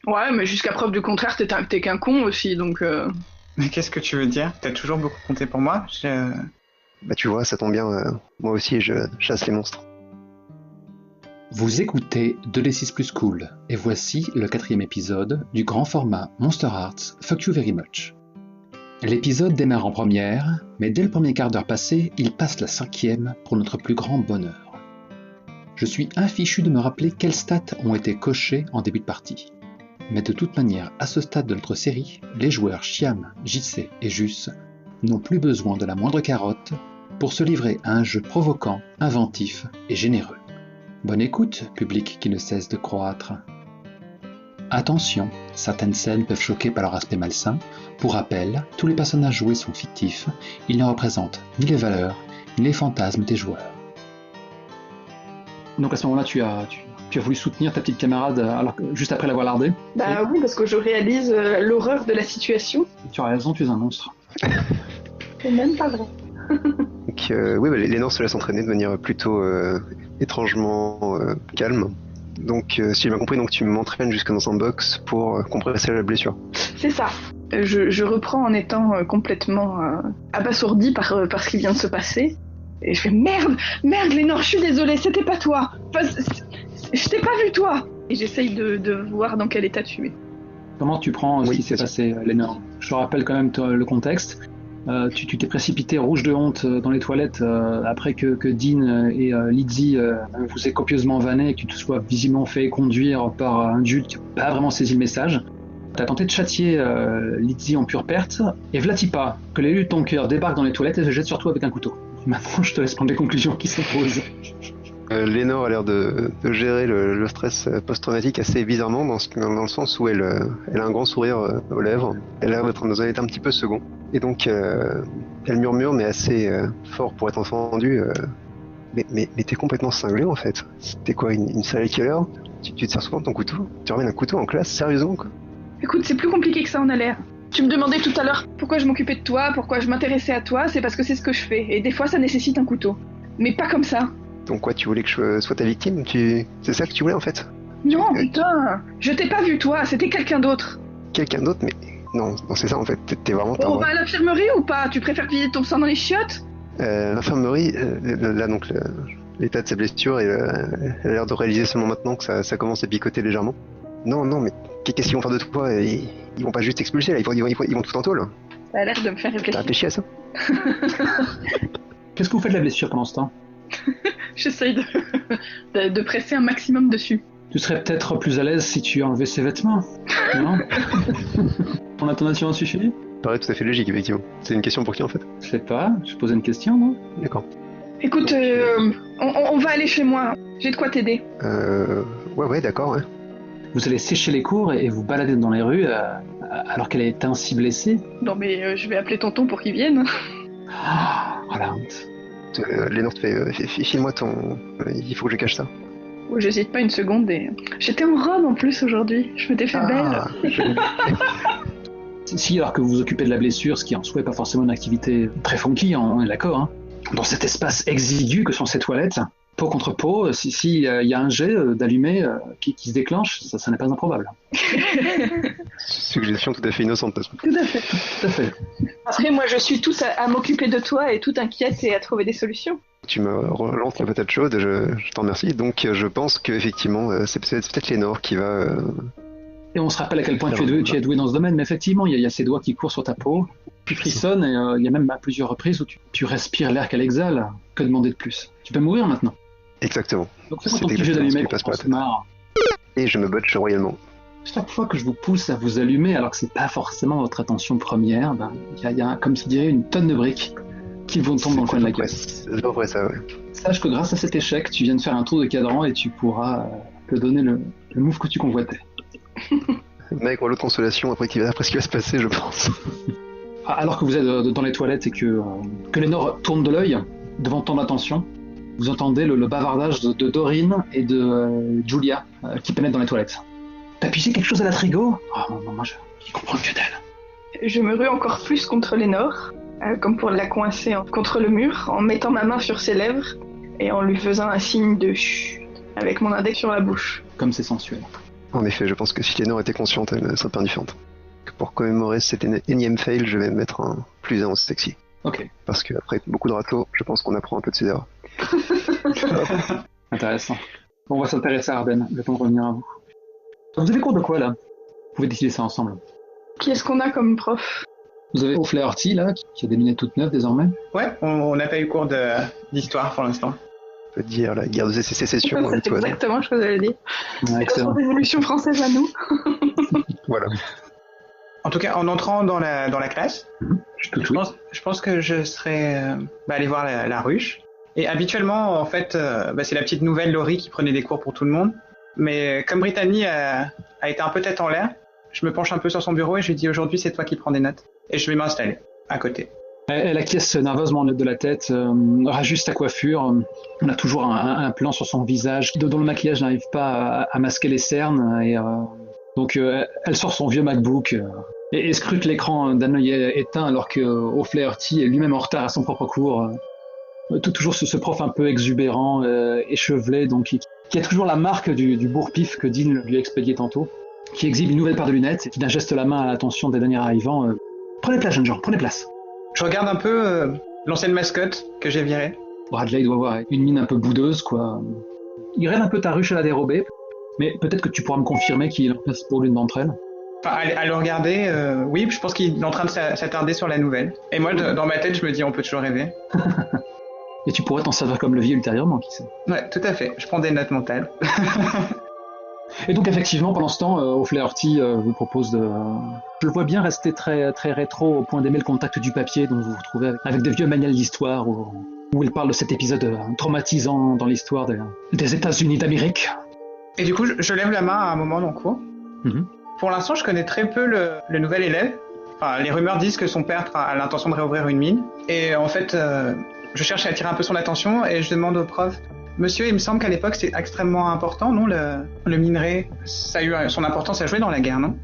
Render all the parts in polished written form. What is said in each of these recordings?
Ouais, mais jusqu'à preuve du contraire, t'es qu'un con aussi, donc... Mais qu'est-ce que tu veux dire? T'as toujours beaucoup compté pour moi? Bah tu vois, ça tombe bien, moi aussi je chasse les monstres. Vous écoutez 2D6 Plus Cool, et voici le 4e épisode du grand format Monster Hearts Fuck You Very Much. L'épisode démarre en première, mais dès le premier quart d'heure passé, il passe la 5e pour notre plus grand bonheur. Je suis infichu de me rappeler quelles stats ont été cochées en début de partie. Mais de toute manière, à ce stade de notre série, les joueurs Chiam, JC et Jus n'ont plus besoin de la moindre carotte pour se livrer à un jeu provoquant, inventif et généreux. Bonne écoute, public qui ne cesse de croître. Attention, certaines scènes peuvent choquer par leur aspect malsain. Pour rappel, tous les personnages joués sont fictifs, ils ne représentent ni les valeurs, ni les fantasmes des joueurs. Donc à ce moment-là, tu as voulu soutenir ta petite camarade juste après l'avoir lardée. Bah oui, parce que je réalise l'horreur de la situation. Tu as raison, tu es un monstre. C'est même pas vrai. Donc oui, bah, Lénore se laisse entraîner de manière plutôt étrangement calme. Donc si j'ai bien compris, donc tu m'entraînes jusque dans un box pour compresser la blessure. C'est ça. Je reprends en étant complètement abasourdi par ce qui vient de se passer. Et je fais merde, Lénore, je suis désolée, c'était pas toi. Enfin, je t'ai pas vu toi. Et j'essaye de voir dans quel état tu es. Comment tu prends ce qui s'est passé, Lénore? Je te rappelle quand même le contexte. Tu t'es précipité rouge de honte dans les toilettes après que Dean et Lizzie vous aient copieusement vanné et que tu te sois visiblement fait conduire par un Jules qui n'a pas vraiment saisi le message. T'as tenté de châtier Lizzie en pure perte, et Vlatipa, que l'élu de ton cœur débarque dans les toilettes et se jette sur toi avec un couteau. Maintenant, je te laisse prendre les conclusions qui s'imposent. Lénore a l'air de gérer le stress post-traumatique assez bizarrement dans le sens où elle a un grand sourire aux lèvres. Elle a l'air d'être dans un état un petit peu second. Et donc, elle murmure, mais assez fort pour être entendu. Mais t'es complètement cinglé en fait. T'es quoi, une serial killer? Tu te sers souvent de ton couteau? Tu ramènes un couteau en classe? Sérieusement quoi? Écoute, c'est plus compliqué que ça en a l'air. Tu me demandais tout à l'heure pourquoi je m'occupais de toi, pourquoi je m'intéressais à toi, c'est parce que c'est ce que je fais. Et des fois, ça nécessite un couteau. Mais pas comme ça. Donc quoi, tu voulais que je sois ta victime? C'est ça que tu voulais en fait? Non, putain, je t'ai pas vu toi, c'était quelqu'un d'autre. Quelqu'un d'autre? Mais non, c'est ça en fait, t'es vraiment... On va à l'infirmerie ou pas? Tu préfères vider ton sang dans les chiottes? L'infirmerie, là donc l'état de sa blessure, elle a l'air de réaliser seulement maintenant que ça commence à picoter légèrement. Non, mais qu'est-ce qu'ils vont faire de toi? Ils vont pas juste t'expulser là, ils vont tout en tôle. Ça a l'air de me faire T'as réfléchir. réfléchi à ça? Qu'est-ce que vous faites de la blessure pendant ce temps? J'essaye de presser un maximum dessus. Tu serais peut-être plus à l'aise si tu enlevais ses vêtements, non? Ton intonation a suffi? Ça paraît tout à fait logique, effectivement. C'est une question pour qui en fait? Je sais pas, je posais une question, moi. D'accord. Écoute, on va aller chez moi. J'ai de quoi t'aider. Ouais, d'accord, ouais. Vous allez sécher les cours et vous balader dans les rues alors qu'elle est ainsi blessée? Non mais je vais appeler tonton pour qu'il vienne. Oh la honte. Lénore te fait, file-moi ton... il faut que je cache ça. Oh, j'hésite pas une seconde et... J'étais en robe en plus aujourd'hui, je m'étais fait belle. Si, alors que vous vous occupez de la blessure, ce qui en soi n'est pas forcément une activité très funky, on est d'accord, hein. Dans cet espace exigu que sont ces toilettes, peau contre peau, si y a un jet d'allumé qui se déclenche, ça n'est pas improbable. Suggestion tout à fait innocente. Tout à fait. Après moi je suis tous à m'occuper de toi et toute inquiète et à trouver des solutions. Tu me relances la patate chaude, je t'en remercie. Donc je pense qu'effectivement, c'est peut-être Lénore qui va... Et on se rappelle à quel point tu es doué dans ce domaine, mais effectivement, il y a ces doigts qui courent sur ta peau, tu frissonnes, et il y a même à plusieurs reprises où tu respires l'air qu'elle exhale. Que demander de plus? Tu peux mourir maintenant. Exactement. Donc fais-moi ton petit jet d'allumer pour qu'on se marre. Et je me botche royalement. Chaque fois que je vous pousse à vous allumer, alors que c'est pas forcément votre attention première, il y a comme si dirait une tonne de briques qui vont tomber dans le coin de la gueule. C'est pas vrai ça, ouais. Sache que grâce à cet échec, tu viens de faire un tour de cadran et tu pourras te donner le move que tu convoitais. Mec, l'autre consolation après ce qui va se passer, je pense. Alors que vous êtes dans les toilettes et que Lénore tourne de l'œil devant ton attention, vous entendez le bavardage de Dorine et de Julia qui pénètrent dans les toilettes. T'as pissé quelque chose à la trigo? Oh non, moi je comprends que d'elle. Je me rue encore plus contre Lénore, comme pour la coincer contre le mur, en mettant ma main sur ses lèvres, et en lui faisant un signe de chut avec mon index sur la bouche. Comme c'est sensuel. En effet, je pense que si Lénore était consciente, elle serait pas différente. Pour commémorer cet énième fail, je vais mettre un plus 1 au sexy. Ok, Parce qu'après beaucoup de raclos, je pense qu'on apprend un peu de ses erreurs. intéressant. Bon, on va s'intéresser à Arden, le temps de revenir à vous. Vous avez cours de quoi là? Vous pouvez décider ça ensemble. Qui est-ce qu'on a comme prof? Vous avez O'Flaherty là, qui a des lunettes toutes neuves désormais. Ouais, on n'a pas eu cours d'histoire pour l'instant. On peut dire la guerre de sécession C'est lituanienne. exactement ce que j'allais dire. Ouais, C'est excellent. notre révolution française à nous. Voilà. En tout cas, en entrant dans la classe, je pense que je serais allé voir la ruche. Et habituellement, en fait, c'est la petite nouvelle Laurie qui prenait des cours pour tout le monde. Mais comme Brittany a été un peu tête en l'air, je me penche un peu sur son bureau et je lui dis aujourd'hui c'est toi qui prends des notes. Et je vais m'installer à côté. Elle acquiesce nerveusement de la tête, rajuste sa coiffure. On a toujours un plan sur son visage dont le maquillage n'arrive pas à masquer les cernes. Donc elle sort son vieux MacBook et scrute l'écran d'un œil éteint alors que O'Flaherty est lui-même en retard à son propre cours. Toujours ce prof un peu exubérant, échevelé, donc qui a toujours la marque du bourre-pif que Dean lui a expédié tantôt, qui exhibe une nouvelle paire de lunettes et qui d'un geste la main à l'attention des derniers arrivants. Prenez place, jeunes gens, prenez place. Je regarde un peu l'ancienne mascotte que j'ai virée. Bradley doit avoir une mine un peu boudeuse, quoi. Il rêve un peu ta ruche à la dérobée, mais peut-être que tu pourras me confirmer qu'il est en place pour l'une d'entre elles. Enfin, à le regarder, oui, je pense qu'il est en train de s'attarder sur la nouvelle. Et moi, dans ma tête, je me dis on peut toujours rêver. Et tu pourrais t'en servir comme levier ultérieurement, qui sait. Ouais, tout à fait. Je prends des notes mentales. Et donc effectivement, pendant ce temps, O'Flaherty vous propose de... Je le vois bien rester très, très rétro au point d'aimer le contact du papier dont vous vous retrouvez avec des vieux manuels d'histoire où il parle de cet épisode traumatisant dans l'histoire des États-Unis d'Amérique. Et du coup, je lève la main à un moment dans le cours. Mm-hmm. Pour l'instant, je connais très peu le nouvel élève. Enfin, les rumeurs disent que son père a l'intention de réouvrir une mine. Et en fait, je cherche à attirer un peu son attention et je demande au prof... Monsieur, il me semble qu'à l'époque, c'est extrêmement important, non, le minerai, ça a eu son importance à jouer dans la guerre, non?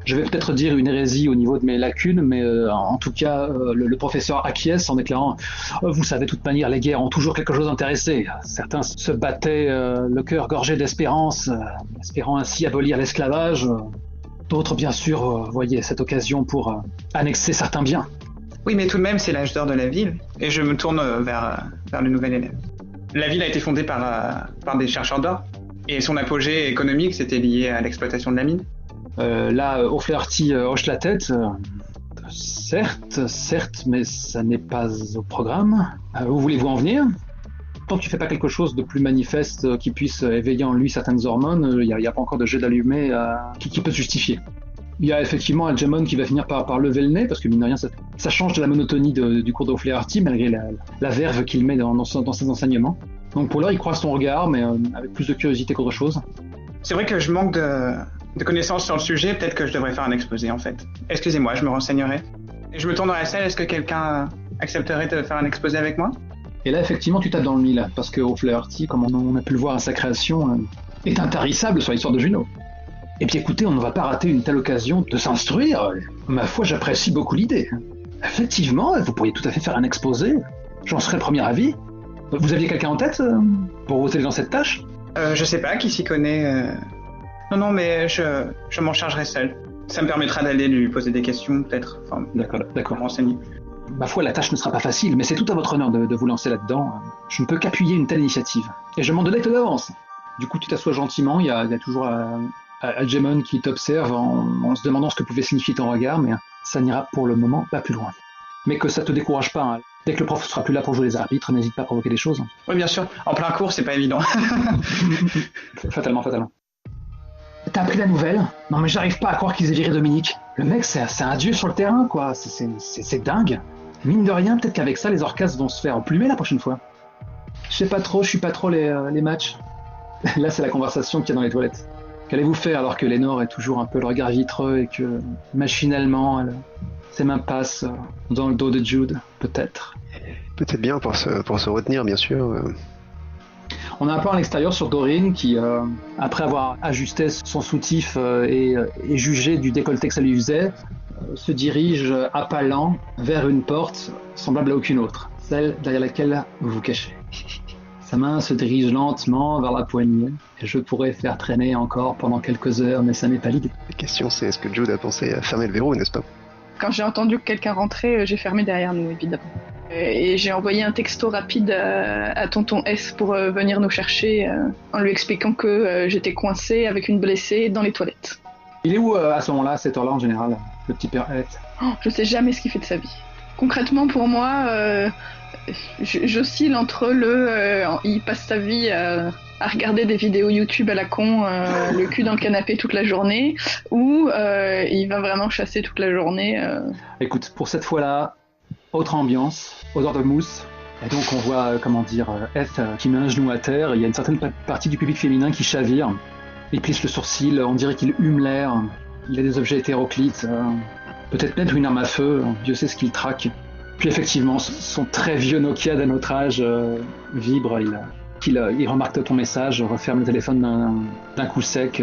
Je vais peut-être dire une hérésie au niveau de mes lacunes, mais en tout cas, le professeur acquiesce en déclarant « Vous savez, de toute manière, les guerres ont toujours quelque chose d'intéressé. Certains se battaient le cœur gorgé d'espérance, espérant ainsi abolir l'esclavage. D'autres, bien sûr, voyaient cette occasion pour annexer certains biens. » Oui, mais tout de même, c'est l'âge d'or de la ville, et je me tourne vers le nouvel élève. La ville a été fondée par des chercheurs d'or, et son apogée économique, c'était lié à l'exploitation de la mine. Là, O'Flaherty hoche la tête. Certes, mais ça n'est pas au programme. Où voulez-vous en venir? Tant que tu fais pas quelque chose de plus manifeste qui puisse éveiller en lui certaines hormones, il n'y a pas encore de jet d'allumé qui peut se justifier. Il y a effectivement Algemon qui va finir par lever le nez, parce que mine de rien, ça change de la monotonie du cours d'O'Flaherty, malgré la verve qu'il met dans ses enseignements. Donc pour l'heure, il croise ton regard, mais avec plus de curiosité qu'autre chose. C'est vrai que je manque de connaissances sur le sujet, peut-être que je devrais faire un exposé en fait. Excusez-moi, je me renseignerai. Et je me tourne dans la salle, est-ce que quelqu'un accepterait de faire un exposé avec moi? Et là, effectivement, tu tapes dans le mille, parce que O'Flaherty, comme on a pu le voir à sa création, est intarissable sur l'histoire de Juno. Et puis écoutez, on ne va pas rater une telle occasion de s'instruire. Ma foi, j'apprécie beaucoup l'idée. Effectivement, vous pourriez tout à fait faire un exposé. J'en serais le premier avis. Vous aviez quelqu'un en tête pour vous aider dans cette tâche? Je sais pas, qui s'y connaît Non, mais je m'en chargerai seul. Ça me permettra d'aller lui poser des questions, peut-être. Enfin, d'accord. Me renseigner. Ma foi, la tâche ne sera pas facile, mais c'est tout à votre honneur de vous lancer là-dedans. Je ne peux qu'appuyer une telle initiative. Et je m'en donnais tout d'avance. Du coup, tu t'assois gentiment, il y a toujours Algemon qui t'observe en se demandant ce que pouvait signifier ton regard, mais ça n'ira pour le moment pas plus loin. Mais que ça te décourage pas, hein. Dès que le prof sera plus là pour jouer les arbitres, n'hésite pas à provoquer des choses. Oui, bien sûr. En plein cours, c'est pas évident. Fatalement. T'as appris la nouvelle? Non mais j'arrive pas à croire qu'ils aient viré Dominique. Le mec, c'est un dieu sur le terrain, quoi. C'est dingue. Mine de rien, peut-être qu'avec ça, les Orcas vont se faire emplumer la prochaine fois. Je sais pas trop, je suis pas trop les matchs. Là, c'est la conversation qu'il y a dans les toilettes. Qu'allez-vous faire alors que Lénore est toujours un peu le regard vitreux et que, machinalement, ses mains passent dans le dos de Jude, peut-être? Peut-être bien pour se retenir, bien sûr. On a un plan à l'extérieur sur Dorine qui, après avoir ajusté son soutif et jugé du décolleté que ça lui faisait, se dirige à pas lents vers une porte semblable à aucune autre, celle derrière laquelle vous vous cachez. Sa main se dirige lentement vers la poignée, et je pourrais faire traîner encore pendant quelques heures, mais ça n'est pas l'idée. La question c'est, est-ce que Jude a pensé à fermer le verrou, n'est-ce pas? Quand j'ai entendu que quelqu'un rentrait, j'ai fermé derrière nous, évidemment. Et j'ai envoyé un texto rapide à tonton S pour venir nous chercher, en lui expliquant que j'étais coincée avec une blessée dans les toilettes. Il est où à ce moment-là, à cette heure-là en général, le petit père S? Je sais jamais ce qu'il fait de sa vie. Concrètement, pour moi, j'oscille entre il passe sa vie à regarder des vidéos YouTube à la con, le cul dans le canapé toute la journée, ou il va vraiment chasser toute la journée. Écoute, pour cette fois-là, autre ambiance, odeur de mousse, et donc on voit, F qui met un genou à terre, il y a une certaine partie du public féminin qui chavire, il plisse le sourcil, on dirait qu'il hume l'air, il a des objets hétéroclites, peut-être même une arme à feu, Dieu sait ce qu'il traque. Puis effectivement, son très vieux Nokia d'un autre âge vibre, il remarque ton message, referme le téléphone d'un coup sec,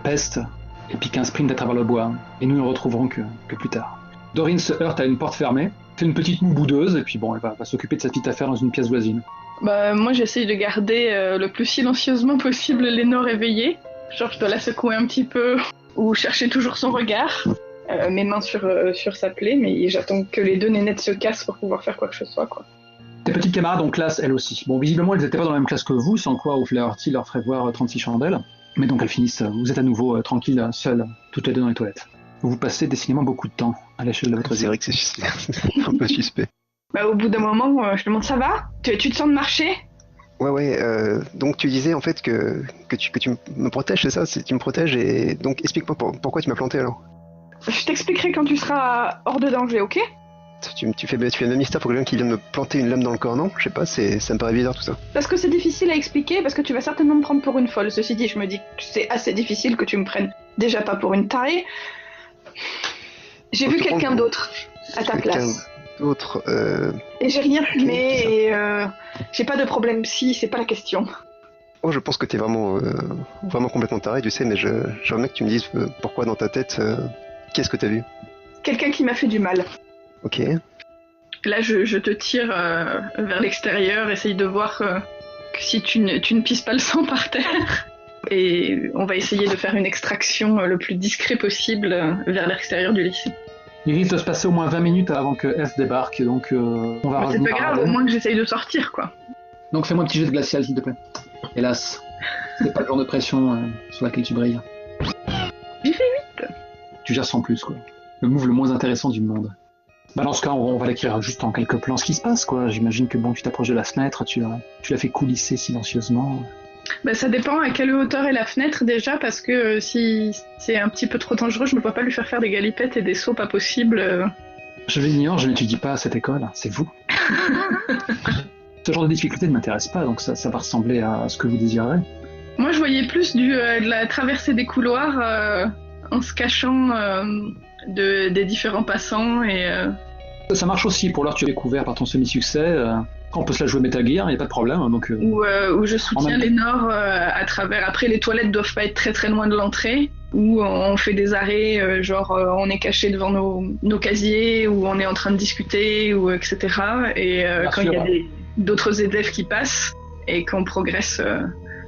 peste, et pique un sprint à travers le bois. Et nous ne le retrouverons que plus tard. Dorine se heurte à une porte fermée, fait une petite moue boudeuse, et puis bon, elle va s'occuper de sa petite affaire dans une pièce voisine. Moi j'essaye de garder le plus silencieusement possible Lénore éveillée. Genre je dois la secouer un petit peu, ou chercher toujours son regard. Mes mains sur sa plaie, mais j'attends que les deux nénettes se cassent pour pouvoir faire quoi que ce soit, quoi. Tes petites camarades en classe, elles aussi. Bon, visiblement, elles n'étaient pas dans la même classe que vous, sans quoi O'Flaherty leur ferait voir 36 chandelles. Mais donc elles finissent, vous êtes à nouveau tranquilles, seules, toutes les deux dans les toilettes. Vous passez décidément beaucoup de temps à l'échelle de votre vie. C'est vrai que c'est un peu suspect. Au bout d'un moment, je demande, ça va ? Tu te sens de marcher ? Ouais, donc tu disais en fait que tu me protèges, c'est ça? Tu me protèges, et donc explique-moi pourquoi tu m'as planté alors. Je t'expliquerai quand tu seras hors de danger, ok ? Tu fais un mystère pour quelqu'un qui vient de me planter une lame dans le corps, non? Je sais pas, ça me paraît bizarre tout ça. Parce que c'est difficile à expliquer, parce que tu vas certainement me prendre pour une folle. Ceci dit, je me dis que c'est assez difficile que tu me prennes déjà pas pour une tarée. J'ai vu quelqu'un d'autre à ta place. D'autre, Et j'ai rien fumé, et j'ai pas de problème psy, c'est pas la question. Oh, je pense que t'es vraiment complètement taré, tu sais, mais j'aimerais que tu me dises pourquoi dans ta tête, qu'est-ce que t'as vu? Quelqu'un qui m'a fait du mal. Ok. Là, je te tire vers l'extérieur, essaye de voir que si tu ne pisses pas le sang par terre. Et on va essayer de faire une extraction le plus discret possible vers l'extérieur du lycée. Il risque de se passer au moins 20 minutes avant que F débarque, donc on va revenir. C'est pas grave, au moins que j'essaye de sortir, quoi. Donc fais-moi un petit jet de glacial, s'il te plaît. Hélas, c'est pas le genre de pression sur laquelle tu brilles. J'ai fait 8. Tu gères sans plus, quoi. Le move le moins intéressant du monde. Dans ce cas, on va l'écrire juste en quelques plans ce qui se passe, quoi. J'imagine que tu t'approches de la fenêtre, tu l'as fait coulisser silencieusement. Ça dépend à quelle hauteur est la fenêtre déjà, parce que si c'est un petit peu trop dangereux, je ne peux pas lui faire des galipettes et des sauts pas possibles. Je l'ignore, je n'étudie pas à cette école, c'est vous. Ce genre de difficulté ne m'intéresse pas, donc ça va ressembler à ce que vous désirez. Moi je voyais plus de la traversée des couloirs en se cachant des différents passants et... Ça marche aussi, pour l'heure tu es découvert par ton semi-succès. On peut se la jouer Metal Gear, il n'y a pas de problème. Donc, où je soutiens Lénore à travers... Après, les toilettes doivent pas être très très loin de l'entrée, où on fait des arrêts, on est caché devant nos casiers, où on est en train de discuter, ou etc. Et quand il y a d'autres élèves qui passent, et qu'on progresse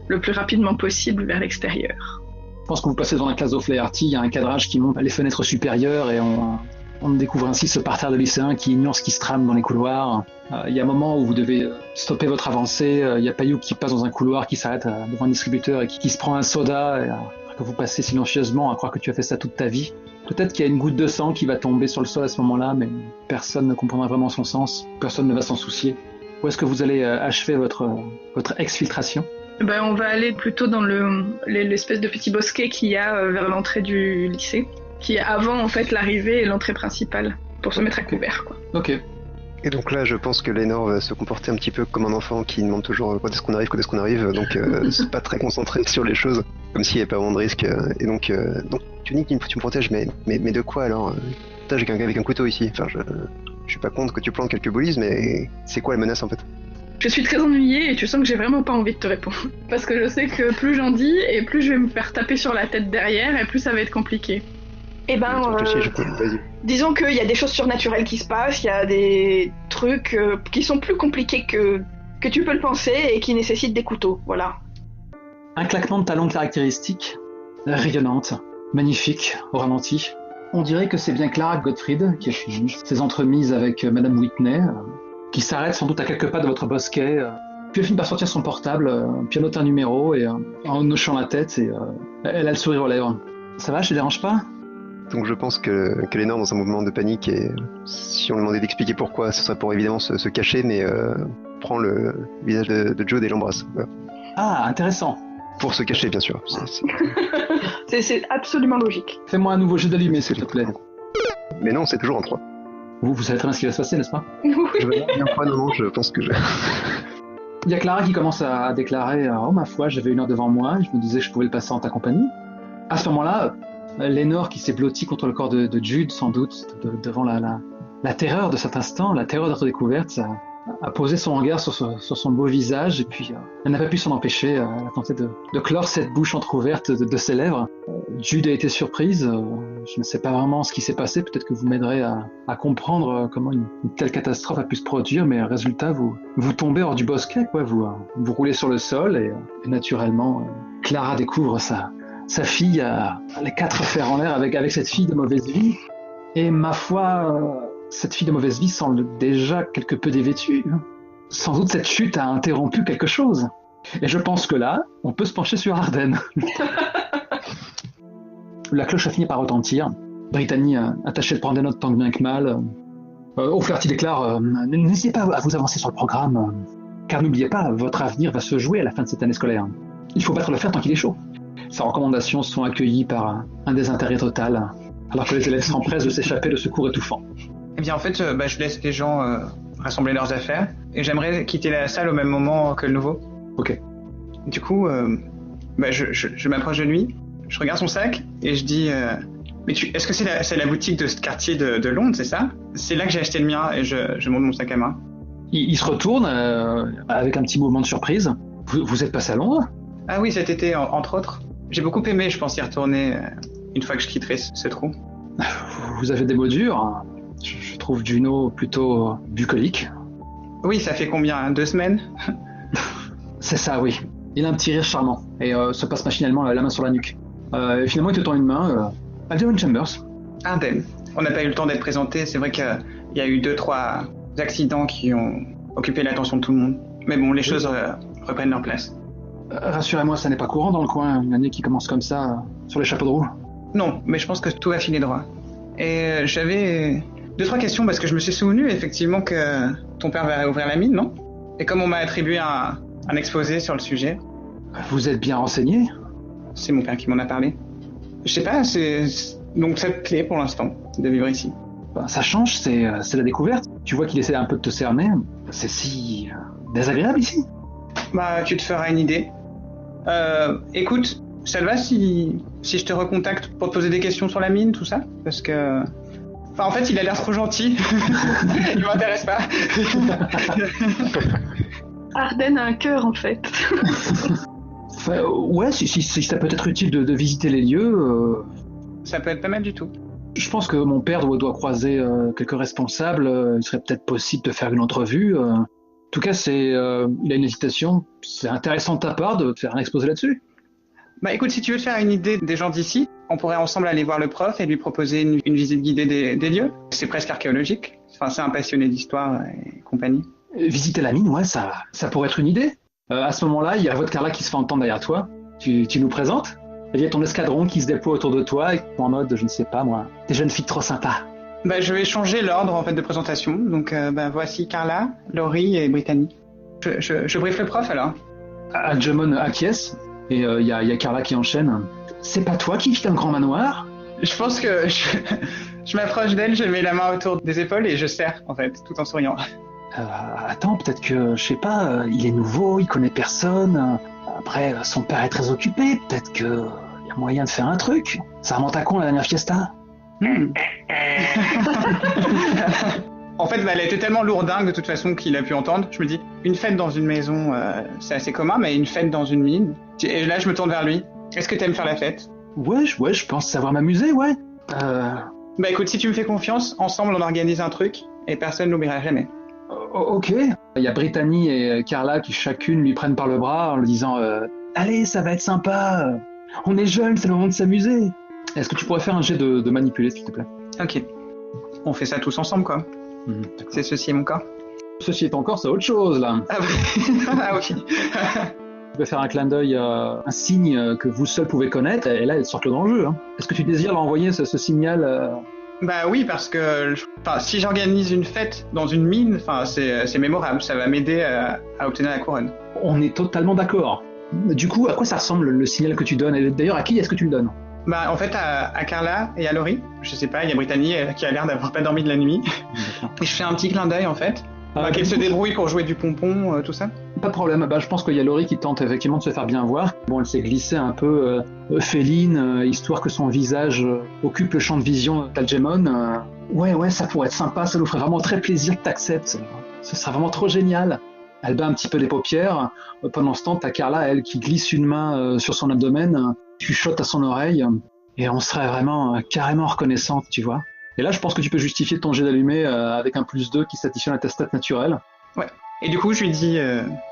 le plus rapidement possible vers l'extérieur. Je pense que vous passez devant la classe d'O'Flaherty, il y a un cadrage qui monte à les fenêtres supérieures, et on découvre ainsi ce parterre de lycéens qui ignore ce qui se trame dans les couloirs. Il y a un moment où vous devez stopper votre avancée. Il y a Payou qui passe dans un couloir, qui s'arrête devant un distributeur et qui se prend un soda. Et que vous passez silencieusement à croire que tu as fait ça toute ta vie. Peut-être qu'il y a une goutte de sang qui va tomber sur le sol à ce moment-là, mais personne ne comprendra vraiment son sens. Personne ne va s'en soucier. Où est-ce que vous allez achever votre exfiltration ? On va aller plutôt dans l'espèce de petit bosquet qu'il y a vers l'entrée du lycée, qui est avant en fait l'arrivée et l'entrée principale, pour se mettre à couvert, quoi. Ok. Et donc là, je pense que Lénore va se comporter un petit peu comme un enfant qui demande toujours quand est-ce qu'on arrive, donc c'est pas très concentré sur les choses, comme s'il n'y avait pas vraiment de risque. Et donc tu dis que tu me protèges, mais de quoi alors? J'ai quelqu'un avec un couteau ici. Enfin, je suis pas contre que tu plantes quelques bolises, mais c'est quoi la menace en fait? Je suis très ennuyée et tu sens que j'ai vraiment pas envie de te répondre. Parce que je sais que plus j'en dis et plus je vais me faire taper sur la tête derrière et plus ça va être compliqué. Disons qu'il y a des choses surnaturelles qui se passent, il y a des trucs qui sont plus compliqués que que tu peux le penser et qui nécessite des couteaux, voilà. Un claquement de talons caractéristique, rayonnante, magnifique, au ralenti. On dirait que c'est bien Clara Gottfried qui a fini ses entremises avec Madame Whitney, qui s'arrête sans doute à quelques pas de votre bosquet, puis elle finit par sortir son portable, puis elle note un numéro, et en hochant la tête, et elle a le sourire aux lèvres. Ça va, je te dérange pas ? Donc je pense que Lénore, dans un mouvement de panique, et si on lui demandait d'expliquer pourquoi, ce serait pour évidemment se cacher, mais prend le visage de Jude et l'embrasse. Voilà. Ah, intéressant. Pour se cacher, bien sûr. C'est absolument logique. Fais-moi un nouveau jeu d'allumé, s'il te plaît. Mais non, c'est toujours en 3. Vous savez très bien ce qui va se passer, n'est-ce pas ? Oui. Je vais bien fois, non, je pense que je... Il y a Clara qui commence à déclarer « Oh ma foi, j'avais 1 heure devant moi, je me disais que je pouvais le passer en ta compagnie. » À ce moment-là, Lénore, qui s'est blottie contre le corps de Jude, sans doute, devant la terreur de cet instant, la terreur d'être découverte, a posé son regard sur son beau visage, et puis elle n'a pas pu s'en empêcher. Elle a tenté de clore cette bouche entrouverte de ses lèvres. Jude a été surprise. Je ne sais pas vraiment ce qui s'est passé. Peut-être que vous m'aiderez à comprendre comment une telle catastrophe a pu se produire, mais résultat, vous tombez hors du bosquet, quoi. Vous roulez sur le sol, et naturellement, Clara découvre sa fille a les 4 fers en l'air avec cette fille de mauvaise vie. Et ma foi, cette fille de mauvaise vie semble déjà quelque peu dévêtue. Sans doute cette chute a interrompu quelque chose. Et je pense que là, on peut se pencher sur Arden. La cloche a fini par retentir. Brittany a tâché de prendre des notes tant que bien que mal. Au flirt, il déclare n'hésitez pas à vous avancer sur le programme, car n'oubliez pas, votre avenir va se jouer à la fin de cette année scolaire. Il faut battre le fer tant qu'il est chaud. Ces recommandations sont accueillies par un désintérêt total, alors que les élèves s'empressent de s'échapper de secours étouffants. Eh bien, en fait, je laisse les gens rassembler leurs affaires, et j'aimerais quitter la salle au même moment que le nouveau. Ok. Du coup, je m'approche de lui, je regarde son sac, et je dis mais est-ce que c'est la boutique de ce quartier de Londres, c'est ça ? C'est là que j'ai acheté le mien, et je monte mon sac à main. Il se retourne avec un petit mouvement de surprise. Vous êtes passé à Londres ? Ah oui, cet été, entre autres. J'ai beaucoup aimé, je pense y retourner une fois que je quitterai ce trou. Vous avez des mots durs. Je trouve Juno plutôt bucolique. Oui, ça fait combien ? 2 semaines ? C'est ça, oui. Il a un petit rire charmant et se passe machinalement la main sur la nuque. Et finalement, il te tend une main. Algernon Chambers. Arden. On n'a pas eu le temps d'être présenté. C'est vrai qu'il y a eu 2-3 accidents qui ont occupé l'attention de tout le monde. Mais bon, les choses reprennent leur place. Rassurez-moi, ça n'est pas courant dans le coin, une année qui commence comme ça, sur les chapeaux de roue. Non, mais je pense que tout va filer droit. Et j'avais 2-3 questions parce que je me suis souvenu effectivement que ton père va réouvrir la mine, non ? Et comme on m'a attribué un exposé sur le sujet. Vous êtes bien renseigné ? C'est mon père qui m'en a parlé. Je sais pas, donc ça te plaît pour l'instant de vivre ici. Ça change, c'est la découverte. Tu vois qu'il essaie un peu de te cerner. C'est si désagréable ici. Bah, tu te feras une idée. Écoute, ça te va si je te recontacte pour te poser des questions sur la mine, tout ça ? Parce que... Enfin, en fait, il a l'air trop gentil. Il m'intéresse pas. Arden a un cœur, en fait. Enfin, ouais, si ça peut être utile de visiter les lieux... Ça peut être pas mal du tout. Je pense que mon père doit croiser quelques responsables. Il serait peut-être possible de faire une entrevue. En tout cas, il a une hésitation. C'est intéressant de ta part de te faire un exposé là-dessus. Bah écoute, si tu veux te faire une idée des gens d'ici, on pourrait ensemble aller voir le prof et lui proposer une visite guidée des lieux. C'est presque archéologique. Enfin, c'est un passionné d'histoire et compagnie. Visiter la mine, ouais, ça pourrait être une idée. À ce moment-là, il y a la voix de Carla qui se fait entendre derrière toi. Tu nous présentes ? Il y a ton escadron qui se déploie autour de toi et en mode, je ne sais pas moi, des jeunes filles trop sympas. Bah, je vais changer l'ordre en fait de présentation. Donc, voici Carla, Laurie et Brittany. Je briefe le prof alors. Algernon acquiesce et il y a Carla qui enchaîne. C'est pas toi qui vis dans le grand manoir ? Je pense que je m'approche d'elle, je mets la main autour des épaules et je serre en fait, tout en souriant. Attends, peut-être que, je sais pas, il est nouveau, il connaît personne. Après, son père est très occupé, peut-être qu'il y a moyen de faire un truc. Ça remonte à quand la dernière fiesta ? En fait, elle était tellement lourdingue de toute façon qu'il a pu entendre. Je me dis, une fête dans une maison, c'est assez commun, mais une fête dans une mine. Et là, je me tourne vers lui. Est-ce que t'aimes faire la fête ? Ouais, je pense savoir m'amuser, ouais. Bah écoute, si tu me fais confiance, ensemble on organise un truc et personne n'oubliera jamais. Ok. Il y a Brittany et Carla qui chacune lui prennent par le bras en lui disant allez, ça va être sympa. On est jeunes, c'est le moment de s'amuser. Est-ce que tu pourrais faire un jet de manipuler, s'il te plaît? Ok. On fait ça tous ensemble, quoi. C'est ceci mon corps. Ceci est encore, c'est autre chose, là. Ah, ah oui. Tu peux faire un clin d'œil, un signe que vous seul pouvez connaître, et là, elle sort dans le jeu. Hein. Est-ce que tu désires leur envoyer ce signal Bah oui, parce que si j'organise une fête dans une mine, c'est mémorable, ça va m'aider à obtenir la couronne. On est totalement d'accord. Du coup, à quoi ça ressemble le signal que tu donnes? Et d'ailleurs, à qui est-ce que tu le donnes? Bah en fait à Carla et à Laurie, je sais pas, il y a Brittany qui a l'air d'avoir pas dormi de la nuit. Et je fais un petit clin d'œil en fait. Qu'elle se débrouille pour jouer du pompon, tout ça. Pas de problème, je pense qu'il y a Laurie qui tente effectivement de se faire bien voir. Bon, elle s'est glissée un peu féline, histoire que son visage occupe le champ de vision d'Algemon. Ouais, ça pourrait être sympa, ça nous ferait vraiment très plaisir que t'acceptes. Ce serait vraiment trop génial. Elle bat un petit peu les paupières. Pendant ce temps, t'as Carla, elle, qui glisse une main sur son abdomen, chuchote à son oreille, et on serait vraiment carrément reconnaissante, tu vois. Et là, je pense que tu peux justifier ton jet d'allumé avec un +2 qui s'additionne à ta stat naturelle. Ouais. Et du coup, je lui dis,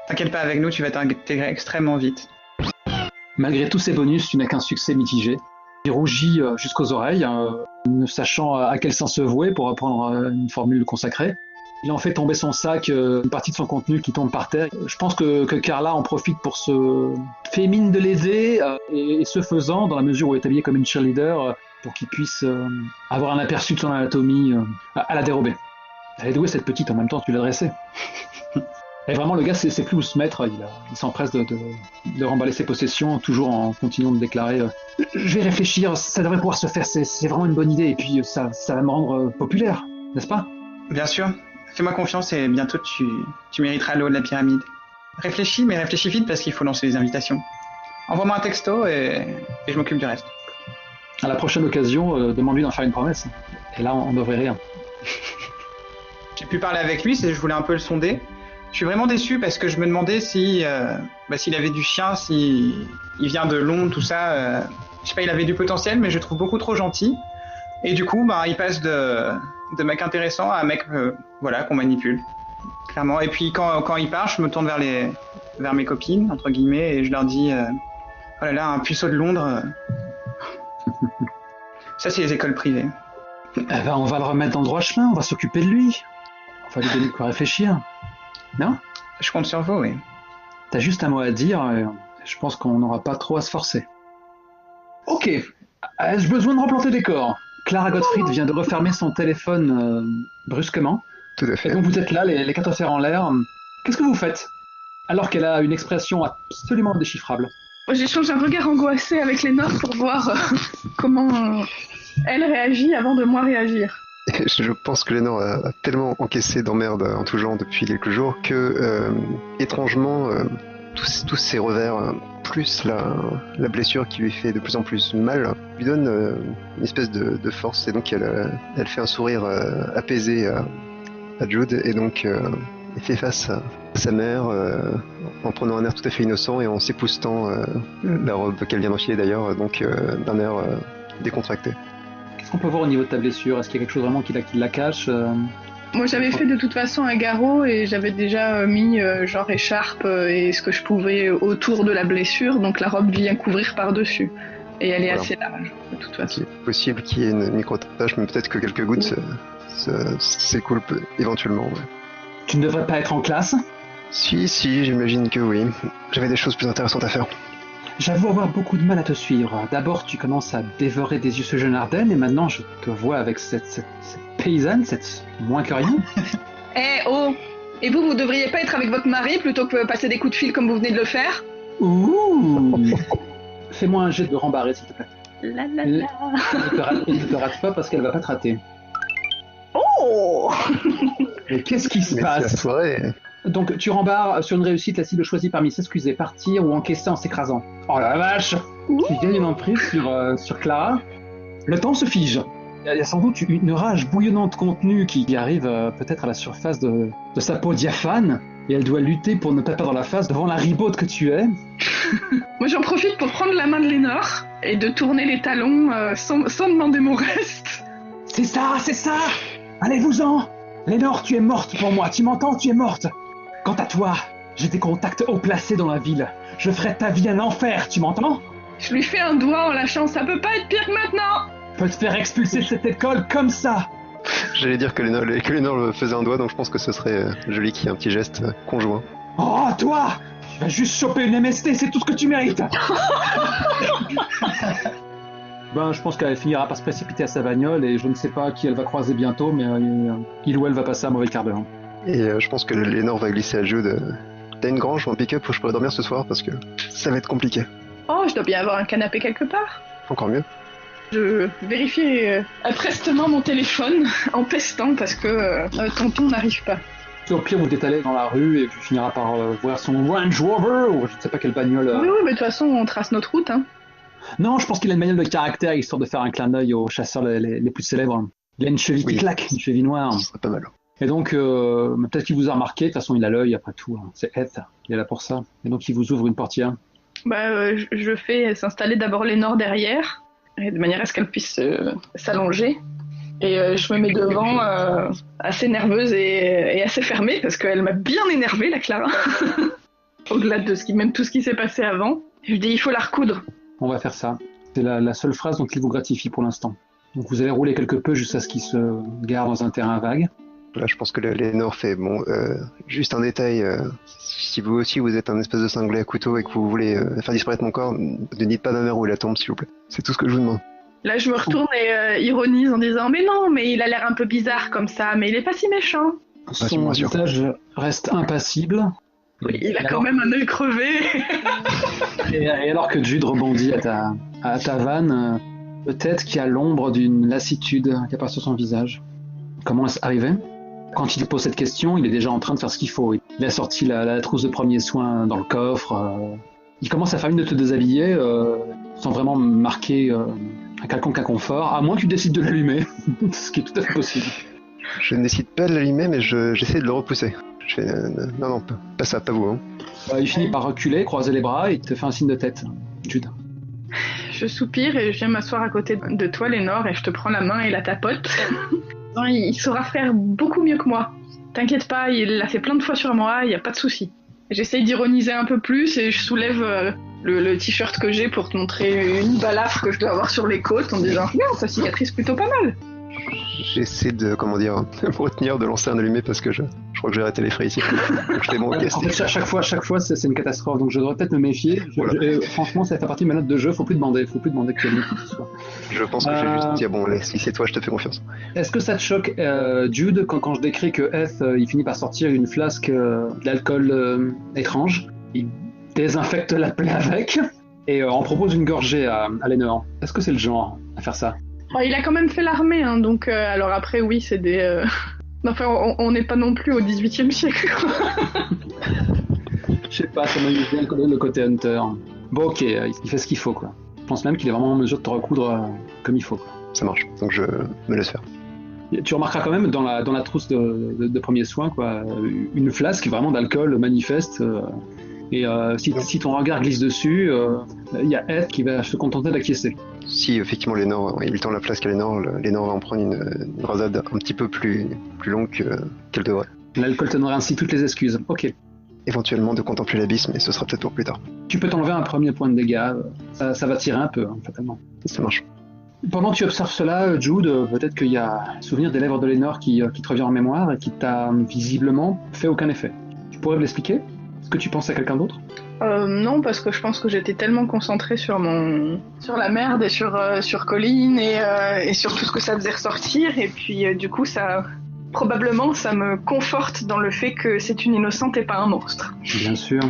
t'inquiète pas avec nous, tu vas t'intégrer extrêmement vite. Malgré tous ces bonus, tu n'as qu'un succès mitigé. Il rougit jusqu'aux oreilles, ne sachant à quel sens se vouer, pour reprendre une formule consacrée. Il en fait tomber son sac, une partie de son contenu qui tombe par terre. Je pense que Carla en profite pour se fait mine de l'aider, et ce faisant, dans la mesure où elle est habillée comme une cheerleader, pour qu'il puisse avoir un aperçu de son anatomie à la dérobée. Elle est douée cette petite, en même temps tu l'as dressée. Et vraiment le gars sait plus où se mettre, il s'empresse de remballer ses possessions, toujours en continuant de déclarer je vais réfléchir, ça devrait pouvoir se faire, c'est vraiment une bonne idée, et puis ça va me rendre populaire, n'est-ce pas? Bien sûr, fais-moi confiance et bientôt tu mériteras le haut de la pyramide. Réfléchis, mais réfléchis vite parce qu'il faut lancer les invitations. Envoie-moi un texto et je m'occupe du reste. À la prochaine occasion, demande-lui d'en faire une promesse. Et là, on devrait rien. J'ai pu parler avec lui, je voulais un peu le sonder. Je suis vraiment déçu parce que je me demandais s'il avait du chien, s'il vient de Londres, tout ça. Je sais pas, il avait du potentiel, mais je le trouve beaucoup trop gentil. Et du coup, il passe de mec intéressant à mec qu'on manipule, clairement. Et puis quand il part, je me tourne vers mes copines, entre guillemets, et je leur dis oh là là, un puceau de Londres. Ça, c'est les écoles privées. On va le remettre dans le droit chemin, on va s'occuper de lui. On va lui donner de quoi réfléchir. Non? Je compte sur vous, oui. T'as juste un mot à dire, et je pense qu'on n'aura pas trop à se forcer. Ok. Ai-je besoin de replanter des corps? Clara Gottfried vient de refermer son téléphone brusquement. Tout à fait. Et donc vous êtes là, les quatre fers en l'air. Qu'est-ce que vous faites? Alors qu'elle a une expression absolument indéchiffrable. J'échange un regard angoissé avec Lénore pour voir comment elle réagit avant de moi réagir. Je pense que Lénore a tellement encaissé d'emmerdes en tout genre depuis quelques jours que, étrangement, tous ces revers, plus la blessure qui lui fait de plus en plus mal, lui donne une espèce de force. Et donc elle fait un sourire apaisé à Jude, et donc elle fait face à sa mère en prenant un air tout à fait innocent et en s'époussetant la robe qu'elle vient d'enfiler d'ailleurs, donc d'un air décontracté. Qu'est-ce qu'on peut voir au niveau de ta blessure? Est-ce qu'il y a quelque chose vraiment qui la cache? Moi j'avais fait de toute façon un garrot et j'avais déjà mis genre écharpe et ce que je pouvais autour de la blessure, donc la robe vient couvrir par-dessus. Et elle est assez large, de toute façon. C'est possible qu'il y ait une micro-tache, mais peut-être que quelques gouttes s'écoulent éventuellement. Ouais. Tu ne devrais pas être en classe? Si, j'imagine que oui. J'avais des choses plus intéressantes à faire. J'avoue avoir beaucoup de mal à te suivre. D'abord, tu commences à dévorer des yeux ce jeune Arden, et maintenant je te vois avec cette paysanne, cette moins que rien. Et vous devriez pas être avec votre mari plutôt que passer des coups de fil comme vous venez de le faire? Ouh. Fais-moi un jet de rembarré, s'il te plaît. La. Ne te rate pas parce qu'elle va pas te rater. Oh. Mais qu'est-ce qui se passe? Donc tu rembarres sur une réussite la cible choisie parmi s'excuser, partir ou encaisser en s'écrasant. Oh la vache! Tu gagnes une emprise sur Clara. Le temps se fige. Il y a sans doute une rage bouillonnante contenue qui arrive peut-être à la surface de sa peau diaphane, et elle doit lutter pour ne pas perdre la face devant la ribote que tu es. Moi j'en profite pour prendre la main de Lénore et de tourner les talons sans demander mon reste. C'est ça! Allez-vous-en! Lénore, tu es morte pour moi, tu m'entends? Tu es morte. Quant à toi, j'ai des contacts haut placés dans la ville. Je ferai ta vie un enfer, tu m'entends? Je lui fais un doigt en lâchant, ça peut pas être pire que maintenant. Je peux te faire expulser de cette école comme ça. J'allais dire que Lénore faisait un doigt, donc je pense que ce serait joli qu'il y ait un petit geste conjoint. Oh, toi! Tu vas juste choper une MST, c'est tout ce que tu mérites. Je pense qu'elle finira par se précipiter à sa bagnole et je ne sais pas qui elle va croiser bientôt, mais il ou elle va passer un mauvais quart d'heure. Et je pense que Lénore va glisser à Jude. T'as une grange ou un pick-up où je pourrais dormir ce soir parce que ça va être compliqué. Oh, je dois bien avoir un canapé quelque part. Encore mieux. Je vérifie prestement mon téléphone en pestant parce que tonton n'arrive pas. Au pire, vous t'étalez dans la rue et tu finiras par voir son Range Rover ou je ne sais pas quelle bagnole. Oui, mais de toute façon, on trace notre route, hein. Non, je pense qu'il a une bagnole de caractère histoire de faire un clin d'œil aux chasseurs les plus célèbres. Il a une cheville qui claque, une cheville noire. Ce serait pas mal. Et donc, peut-être qu'il vous a remarqué, de toute façon, il a l'œil après tout. C'est Eth, il est là pour ça. Et donc, il vous ouvre une portière. Je fais s'installer d'abord Lénore derrière, et de manière à ce qu'elle puisse s'allonger. Et je me mets devant, assez nerveuse et assez fermée, parce qu'elle m'a bien énervée, la Clara. Au-delà de même tout ce qui s'est passé avant. Je lui dis, il faut la recoudre. On va faire ça. C'est la seule phrase dont il vous gratifie pour l'instant. Donc vous allez rouler quelque peu jusqu'à ce qu'il se gare dans un terrain vague. Là, je pense que Lénore fait juste un détail. Si vous aussi vous êtes un espèce de cinglé à couteau et que vous voulez faire disparaître mon corps, ne dites pas ma mère où la tombe, s'il vous plaît. C'est tout ce que je vous demande. Là, je me retourne et ironise en disant, mais non, mais il a l'air un peu bizarre comme ça, mais il est pas si méchant. Son visage reste impassible. Oui, il a quand même un œil crevé. et alors que Jude rebondit à ta vanne, peut-être qu'il y a l'ombre d'une lassitude qui apparaît sur son visage. Comment est-ce arrivé? Quand il pose cette question, il est déjà en train de faire ce qu'il faut. Il a sorti la trousse de premiers soins dans le coffre. Il commence à faire une de te déshabiller sans vraiment marquer un quelconque inconfort, à moins que tu décides de l'allumer, ce qui est tout à fait possible. Je ne décide pas de l'allumer, mais j'essaie de le repousser. Je fais non, pas ça, pas vous. Hein. Il finit par reculer, croiser les bras et te fait un signe de tête, Jude. Je soupire et je viens m'asseoir à côté de toi, Lénore, et je te prends la main et la tapote. Non, il saura faire beaucoup mieux que moi. T'inquiète pas, il l'a fait plein de fois sur moi, il n'y a pas de souci. J'essaye d'ironiser un peu plus et je soulève le t-shirt que j'ai pour te montrer une balafre que je dois avoir sur les côtes en disant « Regarde, sa cicatrice plutôt pas mal !» J'essaie de, me retenir de lancer un allumé parce que je crois que j'ai arrêté les frais ici. Donc je fais mon en fait, à chaque fois c'est une catastrophe, donc je devrais peut-être me méfier. Franchement, ça fait partie de ma note de jeu, faut plus demander que tu aies soit. Je pense que j'ai juste dit, bon, allez, si c'est toi, je te fais confiance. Est-ce que ça te choque, Jude, quand je décris que Eth, il finit par sortir une flasque d'alcool étrange, il désinfecte la plaie avec, et en propose une gorgée à Lénore. Est-ce que c'est le genre à faire ça? Il a quand même fait l'armée, hein, donc alors après oui, c'est des... Enfin, on n'est pas non plus au 18e siècle. Je sais pas, ça m'amuse bien le côté Hunter. Bon, ok, il fait ce qu'il faut, quoi. Je pense même qu'il est vraiment en mesure de te recoudre comme il faut, quoi. Ça marche, donc je me laisse faire. Tu remarqueras quand même dans la trousse de premiers soins, quoi, une flasque vraiment d'alcool manifeste. Et si ton regard glisse dessus, il y a Eth qui va se contenter d'acquiescer. Si effectivement Lénore, il tend la flasque à Lénore va en prendre une rasade un petit peu plus longue qu'elle devrait. L'alcool te donnerait ainsi toutes les excuses. Ok. Éventuellement de contempler l'abysse, mais ce sera peut-être pour plus tard. Tu peux t'enlever un premier point de dégâts, ça va tirer un peu, hein, fatalement. Ça marche. Pendant que tu observes cela, Jude, peut-être qu'il y a un souvenir des lèvres de Lénore qui te revient en mémoire et qui t'a visiblement fait aucun effet. Tu pourrais me l'expliquer? Est-ce que tu penses à quelqu'un d'autre? Non, parce que je pense que j'étais tellement concentrée sur la merde et sur Colline et sur tout ce que ça faisait ressortir, et puis du coup probablement ça me conforte dans le fait que c'est une innocente et pas un monstre. Bien sûr.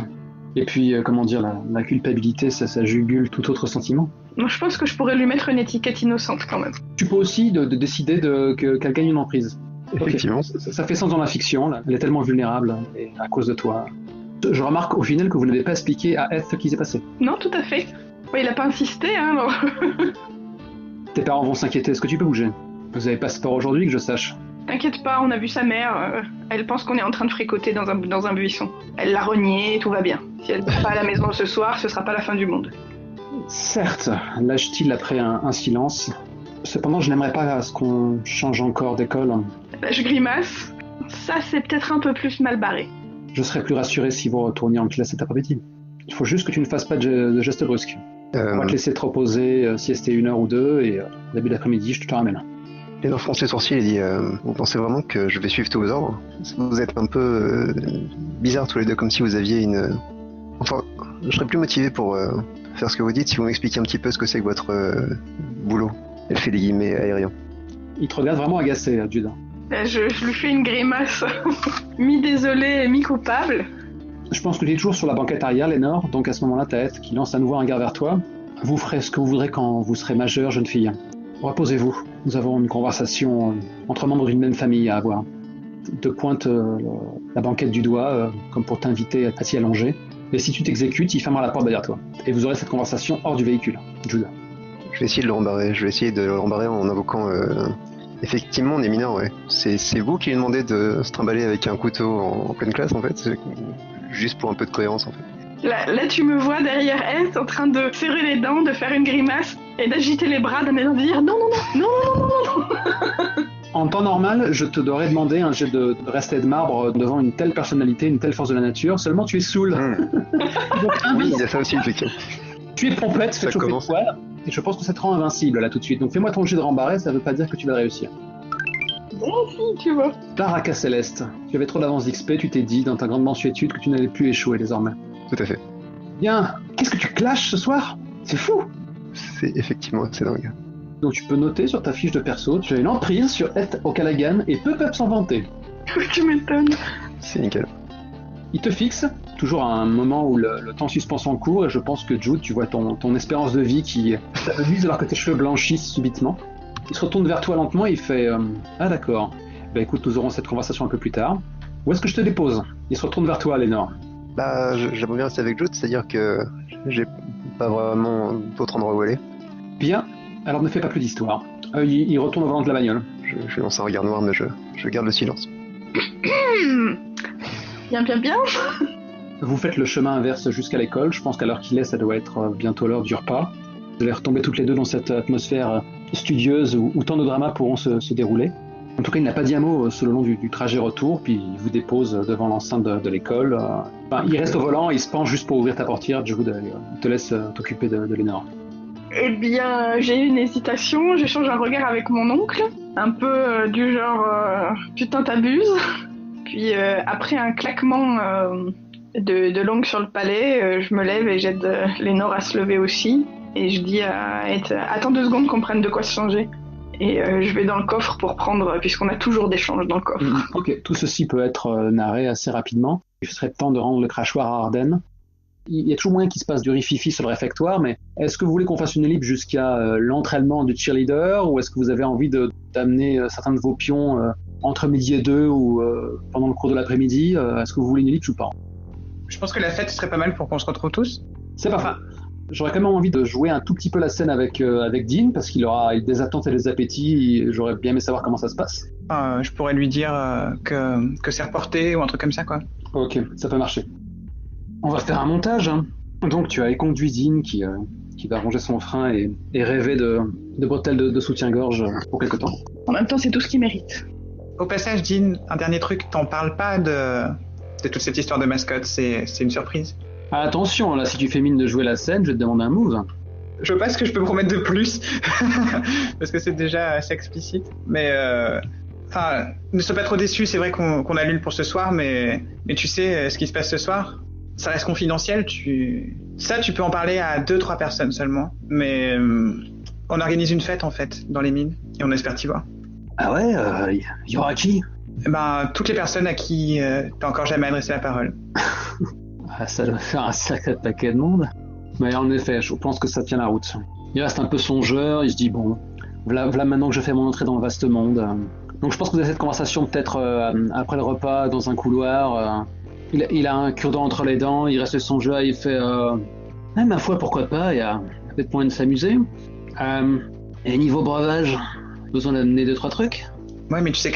Et puis, la culpabilité, ça jugule tout autre sentiment. Donc je pense que je pourrais lui mettre une étiquette innocente quand même. Tu peux aussi de décider qu'elle gagne une emprise. Effectivement. Okay. Ça fait sens dans la fiction, là. Elle est tellement vulnérable, et à cause de toi. Je remarque au final que vous n'avez pas expliqué à Eth ce qui s'est passé. Non, tout à fait. Ouais, il a pas insisté, hein. Alors... Tes parents vont s'inquiéter, est-ce que tu peux bouger? Vous avez passeport aujourd'hui, que je sache? T'inquiète pas, on a vu sa mère. Elle pense qu'on est en train de fricoter dans un buisson. Elle l'a renié, tout va bien. Si elle n'est pas à la maison ce soir, ce sera pas la fin du monde. Certes, lâche-t-il après un silence. Cependant, je n'aimerais pas à ce qu'on change encore d'école. Là, je grimace. Ça, c'est peut-être un peu plus mal barré. Je serais plus rassuré si vous retourniez en classe cet après-midi. Il faut juste que tu ne fasses pas de gestes brusques. On va te laisser te reposer, siester 1 heure ou 2, et au début d'après-midi, je te ramène. Lénore fronce les sourcils et dit vous pensez vraiment que je vais suivre tous vos ordres? Vous êtes un peu bizarres tous les deux, comme si vous aviez une... Enfin, je serais plus motivé pour faire ce que vous dites si vous m'expliquiez un petit peu ce que c'est que votre boulot. Elle fait des guillemets aériens. Il te regarde vraiment agacé, Jude. Je lui fais une grimace, mi-désolée et mi-coupable. Je pense que tu es toujours sur la banquette arrière, Lénore, donc à ce moment-là, ta tête qui lance à nouveau un regard vers toi. Vous ferez ce que vous voudrez quand vous serez majeure, jeune fille. Reposez-vous. Nous avons une conversation entre membres d'une même famille à avoir. Te pointe la banquette du doigt, comme pour t'inviter à t'y allonger. Et si tu t'exécutes, il fermera la porte derrière toi. Et vous aurez cette conversation hors du véhicule, Jude. Je vais essayer de le rembarrer. Je vais essayer de le rembarrer en invoquant... Effectivement, on est mineur, ouais. C'est vous qui lui demandez de se trimballer avec un couteau en pleine classe, en fait. Juste pour un peu de cohérence, en fait. Là, tu me vois derrière elle, en train de serrer les dents, de faire une grimace et d'agiter les bras, de dire non. En temps normal, je te devrais demander un jet de respect de marbre devant une telle personnalité, une telle force de la nature. Seulement, tu es saoul. Donc, oui, il y a ça aussi, effectivement. Tu es pompette, fais chauffer le poil, et je pense que ça te rend invincible là tout de suite. Donc fais-moi ton jet de rembarrer, ça veut pas dire que tu vas réussir. Bon, si, tu vois. Taraka Céleste, tu avais trop d'avance d'XP, tu t'es dit dans ta grande mansuétude que tu n'allais plus échouer désormais. Tout à fait. Bien, qu'est-ce que tu clashes ce soir? C'est fou. C'est effectivement assez dingue. Donc tu peux noter sur ta fiche de perso, tu as une emprise sur Eth O'Callaghan et peu peuvent s'en vanter. Tu m'étonnes. C'est nickel. Il te fixe, toujours à un moment où le temps suspension court, et je pense que Jude, tu vois ton espérance de vie qui s'amenuise alors que tes cheveux blanchissent subitement. Il se retourne vers toi lentement et il fait ah d'accord, bah écoute, nous aurons cette conversation un peu plus tard. Où est-ce que je te dépose? Il se retourne vers toi, Lénore. Bah, j'aimerais bien rester avec Jude, c'est-à-dire que j'ai pas vraiment d'autre endroit où aller. Bien, alors ne fais pas plus d'histoire. Il retourne au volant de la bagnole. Je lance un regard noir, mais je garde le silence. Bien. Vous faites le chemin inverse jusqu'à l'école. Je pense qu'à l'heure qu'il est, ça doit être bientôt l'heure du repas. Vous allez retomber toutes les deux dans cette atmosphère studieuse où tant de dramas pourront se dérouler. En tout cas, il n'a pas dit un mot le long du trajet retour, puis il vous dépose devant l'enceinte de l'école. Il reste au volant, il se penche juste pour ouvrir ta portière. Je te laisse t'occuper de Lénore. Eh bien, j'ai eu une hésitation, j'échange un regard avec mon oncle, un peu du genre putain t'abuses. Puis après un claquement de langue sur le palais, je me lève et j'aide Lénore à se lever aussi. Et je dis à Ed, attends 2 secondes qu'on prenne de quoi se changer. Et je vais dans le coffre pour prendre, puisqu'on a toujours des changes dans le coffre. Ok, tout ceci peut être narré assez rapidement. Il serait temps de rendre le crachoir à Ardennes. Il y a toujours moyen qu'il se passe du rififi sur le réfectoire, mais est-ce que vous voulez qu'on fasse une ellipse jusqu'à l'entraînement du cheerleader, ou est-ce que vous avez envie d'amener certains de vos pions entre midi et 2 ou pendant le cours de l'après-midi? Est-ce que vous voulez une ellipse ou pas? Je pense que la fête serait pas mal pour qu'on se retrouve tous. C'est pas faux. J'aurais quand même envie de jouer un tout petit peu la scène avec Dean, parce qu'il aura des attentes et des appétits, et j'aurais bien aimé savoir comment ça se passe. Je pourrais lui dire que c'est reporté ou un truc comme ça, quoi. Ok, ça peut marcher. On va faire un montage. Hein. Donc tu as éconduit Dean qui va ranger son frein et rêver de bretelles de soutien-gorge pour quelque temps. En même temps, c'est tout ce qu'il mérite. Au passage, Dean, un dernier truc, t'en parles pas de toute cette histoire de mascotte, c'est une surprise. Attention, là, si tu fais mine de jouer la scène, je vais te demander un move. Je vois pas ce que je peux promettre de plus, parce que c'est déjà assez explicite. Mais, ne sois pas trop déçu, c'est vrai qu'on annule pour ce soir, mais tu sais ce qui se passe ce soir, ça reste confidentiel, tu peux en parler à 2-3 personnes seulement. Mais on organise une fête, en fait, dans les mines, et on espère t'y voir. Ah ouais, y aura qui? Toutes les personnes à qui t'as encore jamais adressé la parole. Ça doit faire un sacré paquet de monde. Mais en effet, je pense que ça tient la route. Il reste un peu songeur, il se dit bon, voilà maintenant que je fais mon entrée dans le vaste monde. Donc je pense que vous avez cette conversation peut-être après le repas, dans un couloir. Il a un cure-dent entre les dents, il reste songeur, il fait ma foi, pourquoi pas, il y a peut-être moyen de s'amuser. Et niveau breuvage, besoin d'amener 2-3 trucs. Ouais, mais tu sais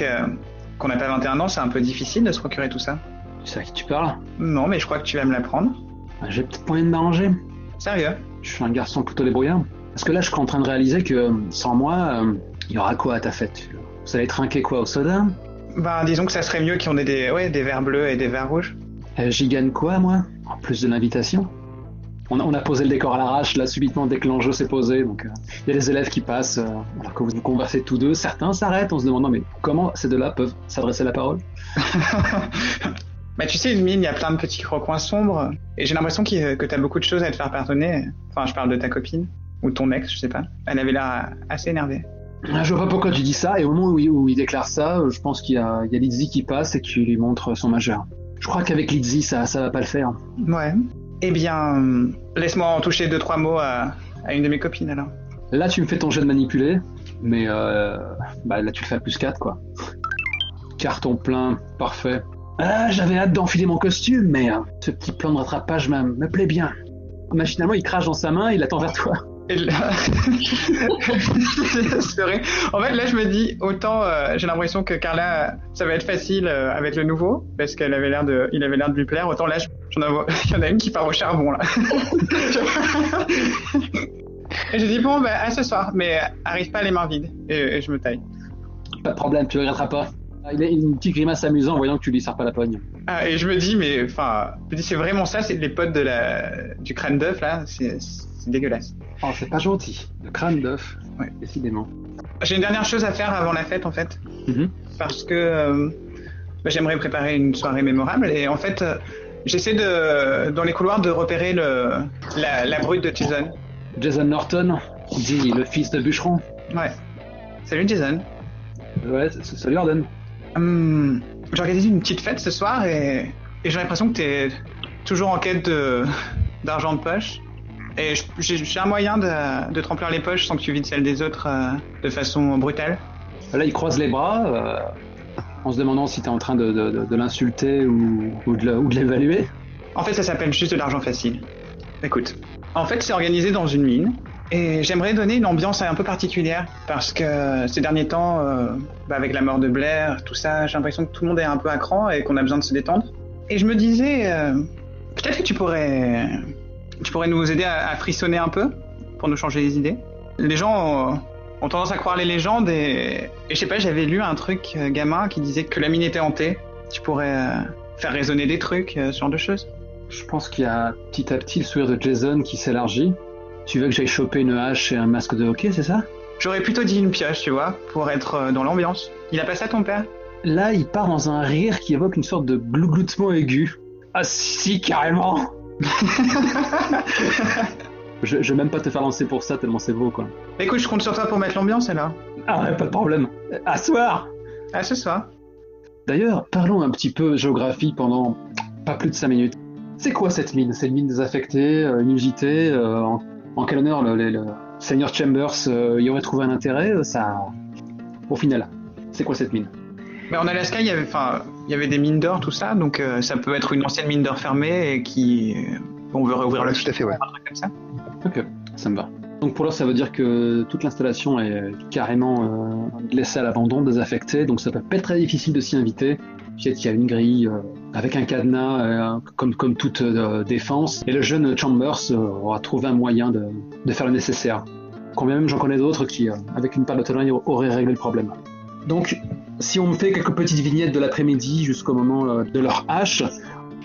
qu'on n'a pas 21 ans, c'est un peu difficile de se procurer tout ça. Tu sais à qui tu parles? Non, mais je crois que tu vas me l'apprendre. J'ai peut-être moyen de m'arranger. Sérieux? Je suis un garçon plutôt débrouillard. Parce que là, je suis en train de réaliser que sans moi, il y aura quoi à ta fête? Vous allez trinquer quoi, au soda? Ben, disons que ça serait mieux qu'on ait des verres bleus et des verres rouges. J'y gagne quoi, moi? En plus de l'invitation? On a posé le décor à l'arrache, là, subitement, dès que l'enjeu s'est posé. Donc, il y a des élèves qui passent, alors que vous conversez tous deux. Certains s'arrêtent en se demandant, mais comment ces deux-là peuvent s'adresser la parole? Bah, tu sais, une mine, il y a plein de petits recoins sombres. Et j'ai l'impression que t'as beaucoup de choses à te faire pardonner. Enfin, je parle de ta copine. Ou ton ex, je sais pas. Elle avait l'air assez énervée. Je vois pas pourquoi tu dis ça, et au moment où il déclare ça, je pense qu'il y a Lizzie qui passe et qui lui montre son majeur. Je crois qu'avec Lizzie, ça va pas le faire. Ouais. Eh bien, laisse-moi en toucher 2-3 mots à une de mes copines, alors. Là, tu me fais ton jet de manipuler, mais là, tu le fais à +4, quoi. Carton plein, parfait. J'avais hâte d'enfiler mon costume, mais ce petit plan de rattrapage me plaît bien. Machinalement, il crache dans sa main, il attend vers toi. Et là... En fait, là, je me dis, autant j'ai l'impression que Carla, ça va être facile avec le nouveau, parce qu'il avait l'air de lui plaire, autant là, il y en a une qui part au charbon, là. Et j'ai dit, bon, à ce soir, mais arrive pas les mains vides, et je me taille. Pas de problème, tu regretteras pas. Il a une petite grimace amusante en voyant que tu lui serres pas la poigne. Ah, et je me dis, c'est vraiment ça, c'est les potes du crâne d'œuf, là, c'est dégueulasse. Oh, c'est pas gentil. Le crâne d'œuf, ouais, décidément. J'ai une dernière chose à faire avant la fête, en fait. Mm-hmm. Parce que j'aimerais préparer une soirée mémorable. Et en fait, j'essaie dans les couloirs de repérer la brute de Jason. Jason Norton, dit le fils de bûcheron. Ouais. Salut Jason. Ouais, salut Arden. J'ai organisé une petite fête ce soir et j'ai l'impression que t'es toujours en quête d'argent de poche. Et j'ai un moyen de te remplir les poches sans que tu vides celles des autres de façon brutale. Là, il croise les bras en se demandant si t'es en train de l'insulter ou de l'évaluer. En fait, ça s'appelle juste de l'argent facile. Écoute, en fait, c'est organisé dans une mine et j'aimerais donner une ambiance un peu particulière parce que ces derniers temps, avec la mort de Blair, tout ça, j'ai l'impression que tout le monde est un peu à cran et qu'on a besoin de se détendre. Et je me disais, peut-être que tu pourrais nous aider à frissonner un peu pour nous changer les idées. Les gens ont tendance à croire les légendes et je sais pas, j'avais lu un truc gamin qui disait que la mine était hantée. Tu pourrais faire résonner des trucs, ce genre de choses. Je pense qu'il y a petit à petit le sourire de Jason qui s'élargit. Tu veux que j'aille choper une hache et un masque de hockey, c'est ça? J'aurais plutôt dit une pioche, tu vois, pour être dans l'ambiance. Il a pas ça ton père? Là, il part dans un rire qui évoque une sorte de glougloutement aigu. Ah si, carrément. Je vais même pas te faire lancer pour ça, tellement c'est beau, quoi. Écoute, je compte sur toi pour mettre l'ambiance, alors. Ah ouais, pas de problème. À ce soir. À ce soir. D'ailleurs, parlons un petit peu géographie pendant pas plus de 5 minutes. C'est quoi cette mine? C'est une mine désaffectée, inusitée, en quel honneur le Seigneur Chambers y aurait trouvé un intérêt, ça... Au final, c'est quoi cette mine? Mais en Alaska, il y avait des mines d'or, tout ça, donc ça peut être une ancienne mine d'or fermée et qui... on veut réouvrir le... Tout à fait, ouais. Un truc comme ça. Ok, ça me va. Donc pour l'heure, ça veut dire que toute l'installation est carrément laissée à l'abandon, désaffectée, donc ça peut pas être très difficile de s'y inviter. Peut-être qu'il y a une grille avec un cadenas, comme toute défense, et le jeune Chambers aura trouvé un moyen de faire le nécessaire. Combien même j'en connais d'autres qui, avec une paire de talons, auraient réglé le problème. Donc, si on me fait quelques petites vignettes de l'après-midi jusqu'au moment de leur hache,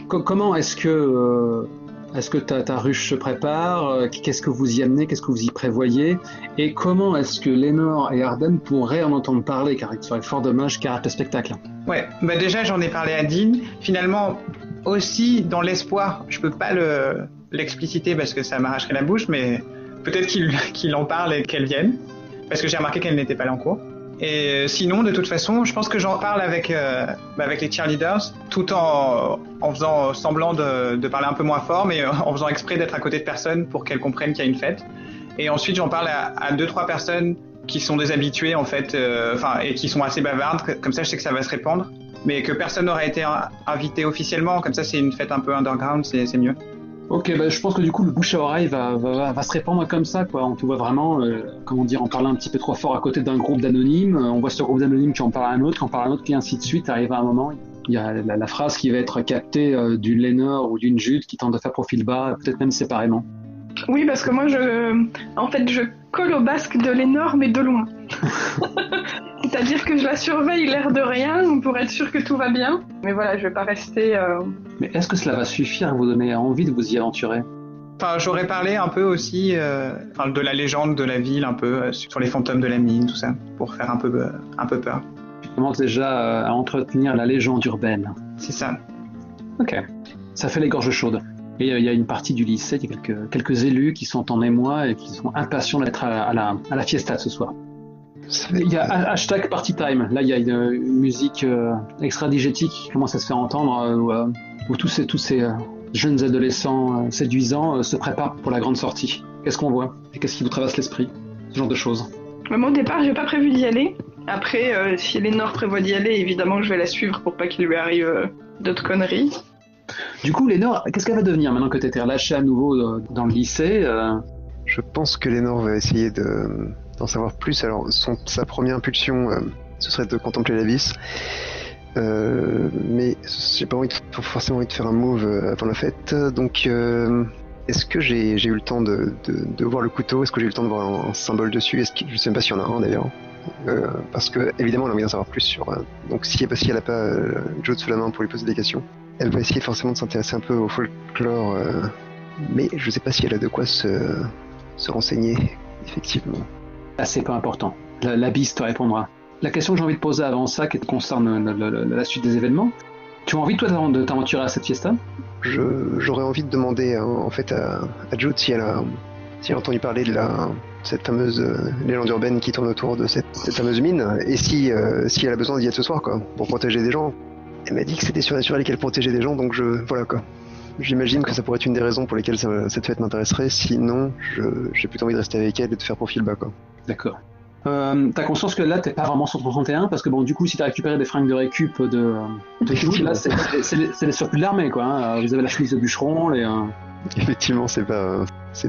comment est-ce que ta ruche se prépare? Qu'est-ce que vous y amenez? Qu'est-ce que vous y prévoyez? Et comment est-ce que Lénore et Arden pourraient en entendre parler? Car il serait fort dommage qu'ils ratent le spectacle. Ouais, déjà j'en ai parlé à Dean. Finalement, aussi dans l'espoir, je peux pas l'expliciter parce que ça m'arracherait la bouche, mais peut-être qu'il en parle et qu'elle vienne. Parce que j'ai remarqué qu'elle n'était pas là en cours. Et sinon, de toute façon, je pense que j'en parle avec les cheerleaders, tout en faisant semblant de parler un peu moins fort, mais en faisant exprès d'être à côté de personnes pour qu'elles comprennent qu'il y a une fête. Et ensuite, j'en parle à 2-3 personnes qui sont des habitués, en fait, et qui sont assez bavardes. Comme ça, je sais que ça va se répandre. Mais que personne n'aura été invité officiellement, comme ça, c'est une fête un peu underground, c'est mieux. Ok, je pense que du coup le bouche à oreille va se répandre comme ça, quoi. On te voit vraiment, en parlant un petit peu trop fort à côté d'un groupe d'anonymes. On voit ce groupe d'anonymes qui en parle à un autre, qui en parle à un autre, qui ainsi de suite. Arrive à un moment, il y a la phrase qui va être captée d'une Lénore ou d'une Jude qui tente de faire profil bas, peut-être même séparément. Oui, parce que moi, je colle au basque de Lénore, mais de loin. C'est-à-dire que je la surveille l'air de rien pour être sûr que tout va bien. Mais voilà, je vais pas rester... Mais est-ce que cela va suffire à vous donner envie de vous y aventurer? Enfin, j'aurais parlé un peu aussi de la légende de la ville, un peu sur les fantômes de la mine, tout ça, pour faire un peu peur. Tu commences déjà à entretenir la légende urbaine. C'est ça. Ok. Ça fait les gorges chaudes. Et il y a une partie du lycée, il y a quelques élus qui sont en émoi et qui sont impatients d'être à la fiesta de ce soir. Il y a hashtag party time. Là, il y a une musique extra-digétique qui commence à se faire entendre où tous ces jeunes adolescents séduisants se préparent pour la grande sortie. Qu'est-ce qu'on voit? Et qu'est-ce qui vous traverse l'esprit? Ce genre de choses. Moi, au départ, j'ai pas prévu d'y aller. Après, si Lénore prévoit d'y aller, évidemment, je vais la suivre pour pas qu'il lui arrive d'autres conneries. Du coup, Lénore, qu'est-ce qu'elle va devenir maintenant que tu été relâchée à nouveau dans le lycée Je pense que Lénore va essayer d'en savoir plus. Alors, sa première impulsion, ce serait de contempler l'abysse. Mais j'ai pas forcément envie de faire un move avant la fête. Donc, est-ce que j'ai eu le temps de voir le couteau? Est-ce que j'ai eu le temps de voir un symbole dessus? Je sais même pas s'il y en a un d'ailleurs. Parce que, évidemment, elle a envie d'en savoir plus sur... donc, si elle a pas Joe sous la main pour lui poser des questions, elle va essayer forcément de s'intéresser un peu au folklore. Mais je sais pas si elle a de quoi se renseigner, effectivement. Là, c'est pas important. L'abysse te répondra. La question que j'ai envie de poser avant ça, qui concerne la suite des événements, tu as envie, toi, de t'aventurer à cette fiesta? J'aurais envie de demander, en fait, à Jude si elle a entendu parler de cette fameuse légende urbaine qui tourne autour de cette fameuse mine, et si elle a besoin d'y être ce soir, quoi, pour protéger des gens. Elle m'a dit que c'était surnaturel et qu'elle protégeait des gens, donc voilà, quoi. J'imagine que ça pourrait être une des raisons pour lesquelles cette fête m'intéresserait, sinon j'ai plutôt envie de rester avec elle et de faire profil bas, quoi. D'accord. T'as conscience que là, t'es pas vraiment sur ton 31, parce que bon, du coup, si t'as récupéré des fringues de récup de Jude, là, c'est les surplus de l'armée, quoi. Hein. Vous avez la chemise de bûcheron, Effectivement, c'est pas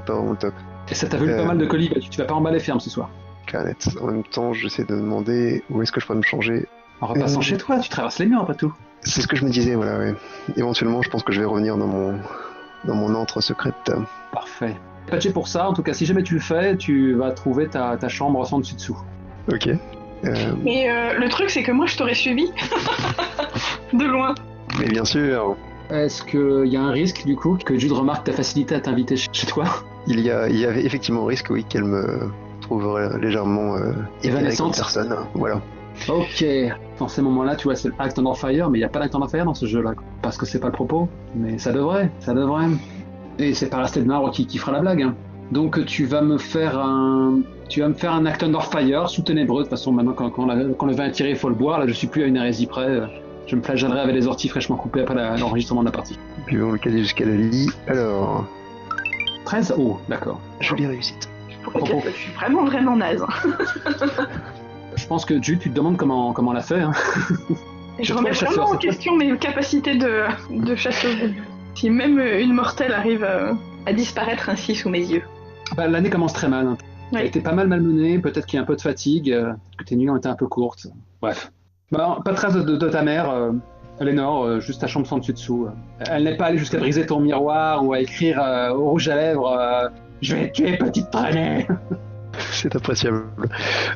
vraiment top. Et ça t'a valu pas mal de colis, tu vas pas emballer ferme ce soir. Carnet. En même temps, j'essaie de me demander où est-ce que je pourrais me changer. En repassant chez toi, tu traverses les murs après tout. C'est ce que je me disais, voilà, ouais. Éventuellement, je pense que je vais revenir dans mon antre secrète. Parfait. Patché pour ça, en tout cas, si jamais tu le fais, tu vas trouver ta chambre sans dessus-dessous. Ok. Mais le truc, c'est que moi, je t'aurais suivi. De loin. Mais bien sûr. Est-ce qu'il y a un risque, du coup, que Jude remarque ta facilité à t'inviter chez toi? Il y avait effectivement un risque, oui, qu'elle me trouve légèrement évanescente comme personne. Voilà. Ok. Dans ces moments-là, tu vois, c'est Act on Fire, mais il n'y a pas d'Act on Fire dans ce jeu-là. Parce que c'est pas le propos. Mais ça devrait. Et c'est pas resté de marbre qui fera la blague. Hein. Donc tu vas me faire un Act on Fire sous ténébreux. De toute façon, maintenant, quand le vin est tiré, il faut le boire. Là, je suis plus à une hérésie près. Je me flagellerai avec les orties fraîchement coupées après l'enregistrement de la partie. Puis on le caler jusqu'à la lit. Alors... 13? Oh, d'accord. Jolie réussite. Je suis vraiment naze. Je pense que Jude, tu te demandes comment on l'a fait. Hein. Je remets vraiment en question mes capacités de chasseuse. Si même une mortelle arrive à disparaître ainsi sous mes yeux. Bah, l'année commence très mal. Hein. Oui. Elle était pas mal malmenée, peut-être qu'il y a un peu de fatigue, que tes nuits ont été un peu courtes. Bref. Bah, pas de trace de ta mère, Lénore, juste ta chambre sans dessus-dessous. Elle n'est pas allée jusqu'à briser ton miroir ou à écrire au rouge à lèvres je vais te tuer, petite traînée. C'est appréciable.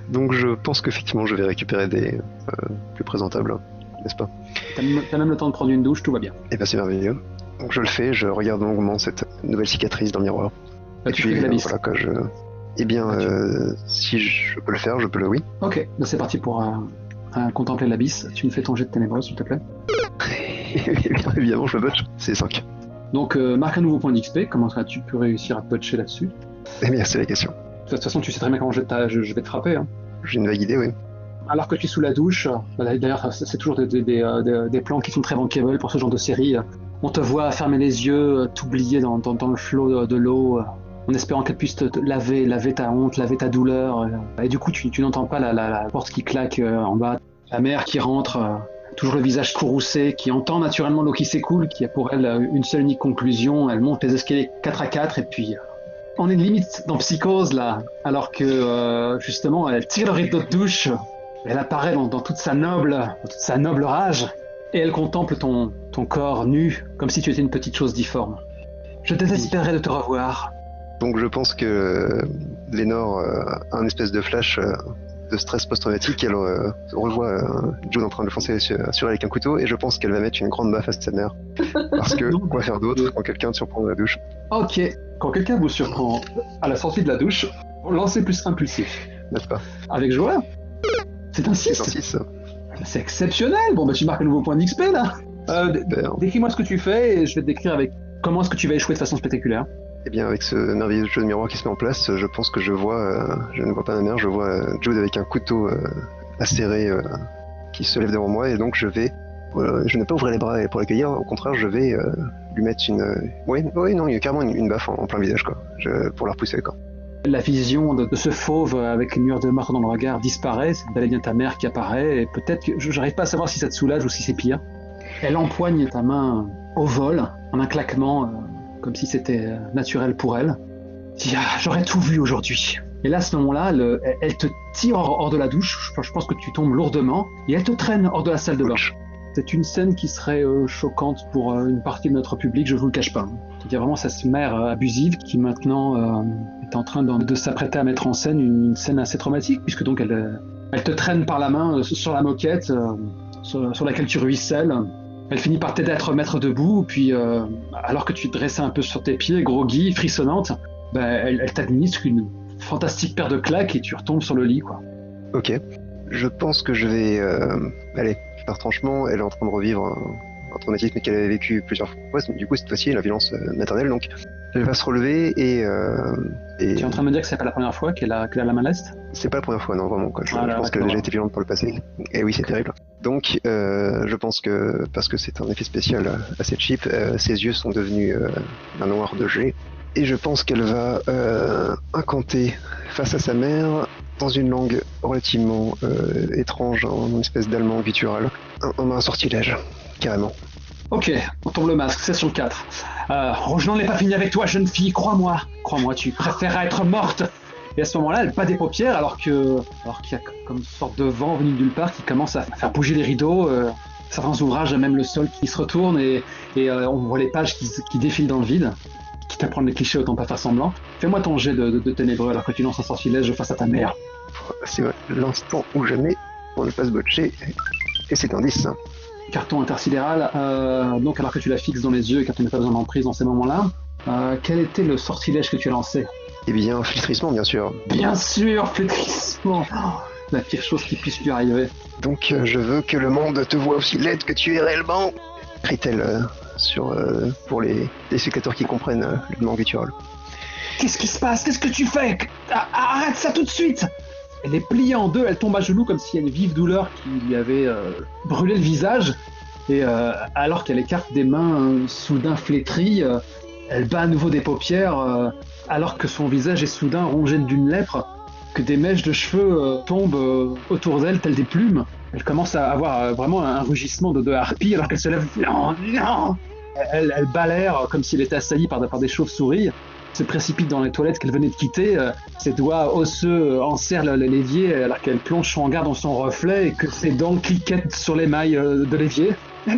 Donc je pense qu'effectivement je vais récupérer des plus présentables, n'est-ce pas? T'as même le temps de prendre une douche, tout va bien. Et ben c'est merveilleux. Donc je le fais, je regarde longuement cette nouvelle cicatrice dans le miroir. Bah, tu fais la liste. Voilà, Eh bien, si je peux le faire, je peux le oui. Ok, bah, c'est parti pour contempler l'abysse. Tu me fais ton jet de ténébreux, s'il te plaît. Évidemment, je me butch. C'est 5. Donc, marque un nouveau point d'XP. Comment tu peux réussir à te butcher là-dessus? Eh bien, c'est la question. De toute façon, tu sais très bien comment je vais te frapper. Hein. J'ai une vague idée, oui. Alors que tu es sous la douche, d'ailleurs, c'est toujours des plans qui sont très bankable pour ce genre de série. On te voit fermer les yeux, t'oublier dans le flot de l'eau, en espérant qu'elle puisse te laver ta honte, laver ta douleur. Et du coup, tu n'entends pas la porte qui claque en bas. La mère qui rentre, toujours le visage courroucé, qui entend naturellement l'eau qui s'écoule, qui a pour elle une seule unique conclusion. Elle monte les escaliers 4 à 4 et puis... on est limite dans Psychose, là, alors que, justement, elle tire le rideau de douche, elle apparaît dans toute sa noble rage, et elle contemple ton corps nu, comme si tu étais une petite chose difforme. Je désespérais de te revoir. Donc je pense que Lénore a un espèce de flash de stress post-traumatique, elle revoit Jude en train de le foncer sur elle avec un couteau, et je pense qu'elle va mettre une grande baffe à sa mère. Parce que, quoi faire d'autre quand quelqu'un te surprend dans la douche? Ok, quand quelqu'un vous surprend à la sortie de la douche, lancez plus impulsif. N'est-ce pas? Avec Joël, c'est un 6. C'est un 6. C'est exceptionnel. Bon, bah tu marques un nouveau point d'XP là. Décris-moi ce que tu fais et je vais te décrire avec comment est-ce que tu vas échouer de façon spectaculaire. Eh bien, avec ce merveilleux jeu de miroir qui se met en place, je pense que je ne vois pas ma mère, je vois Jude avec un couteau acéré qui se lève devant moi, et donc je n'ai pas ouvrir les bras pour l'accueillir, au contraire, je vais lui mettre il y a carrément une baffe en plein visage, quoi, pour la repousser, quoi. La vision de ce fauve avec une lueur de meurtre dans le regard disparaît, c'est bel et bien ta mère qui apparaît, et peut-être que j'arrive pas à savoir si ça te soulage ou si c'est pire. Elle empoigne ta main au vol, en un claquement, comme si c'était naturel pour elle. Dis, j'aurais tout vu aujourd'hui. Et là, à ce moment-là, elle te tire hors de la douche, je pense que tu tombes lourdement, et elle te traîne hors de la salle de bain. C'est une scène qui serait choquante pour une partie de notre public, je vous le cache pas. Il y a vraiment cette mère abusive qui maintenant est en train de s'apprêter à mettre en scène une scène assez traumatique, puisque donc elle te traîne par la main sur la moquette sur laquelle tu ruisselles. Elle finit par t'aider à te remettre debout, puis alors que tu te dressais un peu sur tes pieds, groggy, frissonnante, elle t'administre une fantastique paire de claques et tu retombes sur le lit, quoi. Ok. Je pense que je vais... Allez, faire tranchement, elle est en train de revivre un traumatisme qu'elle avait vécu plusieurs fois. Du coup, cette fois-ci, la violence maternelle, donc elle va se relever et... Tu es en train de me dire que c'est pas la première fois qu'elle a la main leste? C'est pas la première fois, non, vraiment, quoi. Je pense qu'elle a déjà été violente pour le passé. Et oui, c'est terrible. Donc, je pense que, parce que c'est un effet spécial assez cheap, ses yeux sont devenus un noir de jet. Et je pense qu'elle va incanter face à sa mère, dans une langue relativement étrange, une espèce d'allemand guttural, un sortilège, carrément. Ok, on tombe le masque, session 4. Je n'en ai pas fini avec toi, jeune fille, crois-moi, tu préférerais être morte. Et à ce moment-là, elle bat des paupières alors qu'il y a comme une sorte de vent venu de nulle part qui commence à faire bouger les rideaux. Certains ouvrages, même le sol qui se retourne et on voit les pages qui défilent dans le vide. Quitte à prendre les clichés, autant pas faire semblant. Fais-moi ton jet de ténébreux alors que tu lances un sortilège face à ta mère. C'est l'instant où jamais pour ne pas se botcher, et c'est un 10. Carton intersidéral, donc alors que tu la fixes dans les yeux et que tu n'as pas besoin d'emprise dans ces moments-là, quel était le sortilège que tu as lancé? Eh bien, flétrissement, bien sûr. Bien sûr, flétrissement. La pire chose qui puisse lui arriver. Donc, je veux que le monde te voie aussi laide que tu es réellement. Crie-t-elle pour les spectateurs qui comprennent le langue guttural. Qu'est-ce qui se passe? Qu'est-ce que tu fais? Arrête ça tout de suite! Elle est pliée en deux, elle tombe à genoux comme s'il y a une vive douleur qui lui avait brûlé le visage. Et alors qu'elle écarte des mains soudain flétries, elle bat à nouveau des paupières, alors que son visage est soudain rongé d'une lèpre, que des mèches de cheveux tombent autour d'elle telles des plumes. Elle commence à avoir vraiment un rugissement de harpie alors qu'elle se lève. Non! Elle bat l'air comme s'il était assailli par des chauves-souris, se précipite dans les toilettes qu'elle venait de quitter, ses doigts osseux enserrent l'évier alors qu'elle plonge son regard dans son reflet et que ses dents cliquettent sur l'émail de l'évier. Non!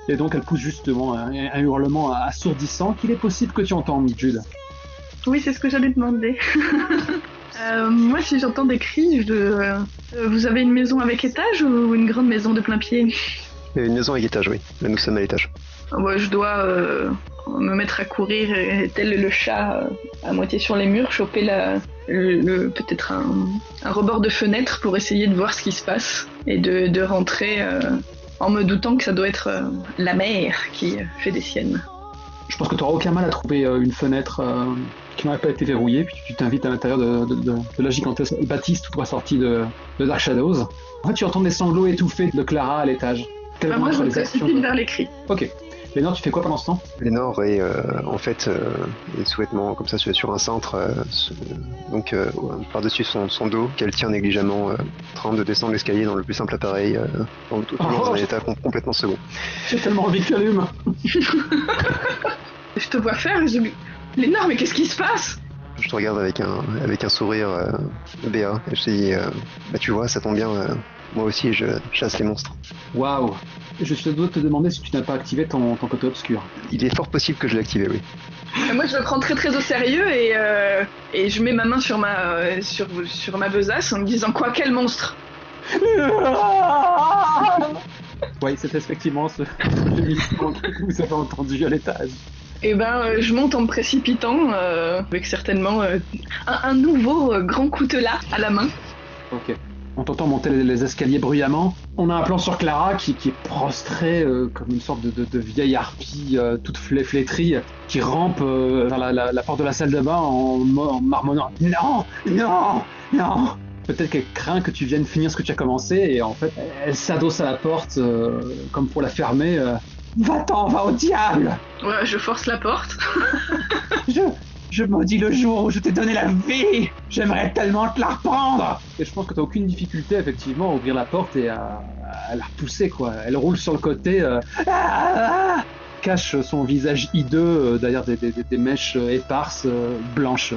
Et donc elle pousse justement un hurlement assourdissant qu'il est possible que tu entendes, Jude. Oui, c'est ce que j'allais demander. Moi, si j'entends des cris, vous avez une maison avec étage ou une grande maison de plein pied? Une maison avec étage, oui. Là, nous sommes à l'étage. Je dois me mettre à courir, tel le chat, à moitié sur les murs, choper peut-être un rebord de fenêtre pour essayer de voir ce qui se passe et de rentrer en me doutant que ça doit être la mère qui fait des siennes. Je pense que tu n'auras aucun mal à trouver une fenêtre qui n'aurait pas été verrouillée, puis tu t'invites à l'intérieur de la gigantesque bâtisse toute sortie de Dark Shadows. En fait, tu entends des sanglots étouffés de Clara à l'étage. Moi, je me précipite vers les cris. Ok. Lénore, tu fais quoi pendant ce temps? Lénore est en fait sous-vêtements comme ça sur un cintre, donc par-dessus son dos, qu'elle tient négligemment, en train de descendre l'escalier dans le plus simple appareil, toujours dans un état complètement second. J'ai tellement envie que tu allumes. Je te vois faire, Lénore, mais qu'est-ce qui se passe? Je te regarde avec un sourire béat, et je te dis, tu vois, ça tombe bien, moi aussi je chasse les monstres. Waouh! Je dois te demander si tu n'as pas activé ton côté obscur. Il est fort possible que je l'ai activé, oui. Moi, je le prends très très au sérieux et je mets ma main sur ma besace en me disant quoi, quel monstre. Oui, c'est effectivement ce gémissement que vous avez entendu à l'étage. Et je monte en me précipitant avec certainement un nouveau grand coutelas à la main. Ok. On t'entend monter les escaliers bruyamment. On a un plan sur Clara qui est prostrée comme une sorte de vieille harpie toute flétrie qui rampe vers la porte de la salle de bain en marmonnant « Non, non, non !» Peut-être qu'elle craint que tu viennes finir ce que tu as commencé et en fait elle s'adosse à la porte comme pour la fermer. Va-t'en, va au diable! Ouais, je force la porte. Je maudis le jour où je t'ai donné la vie! J'aimerais tellement te la reprendre! Et je pense que t'as aucune difficulté, effectivement, à ouvrir la porte et à la repousser, quoi. Elle roule sur le côté, cache son visage hideux derrière des mèches éparses, blanches.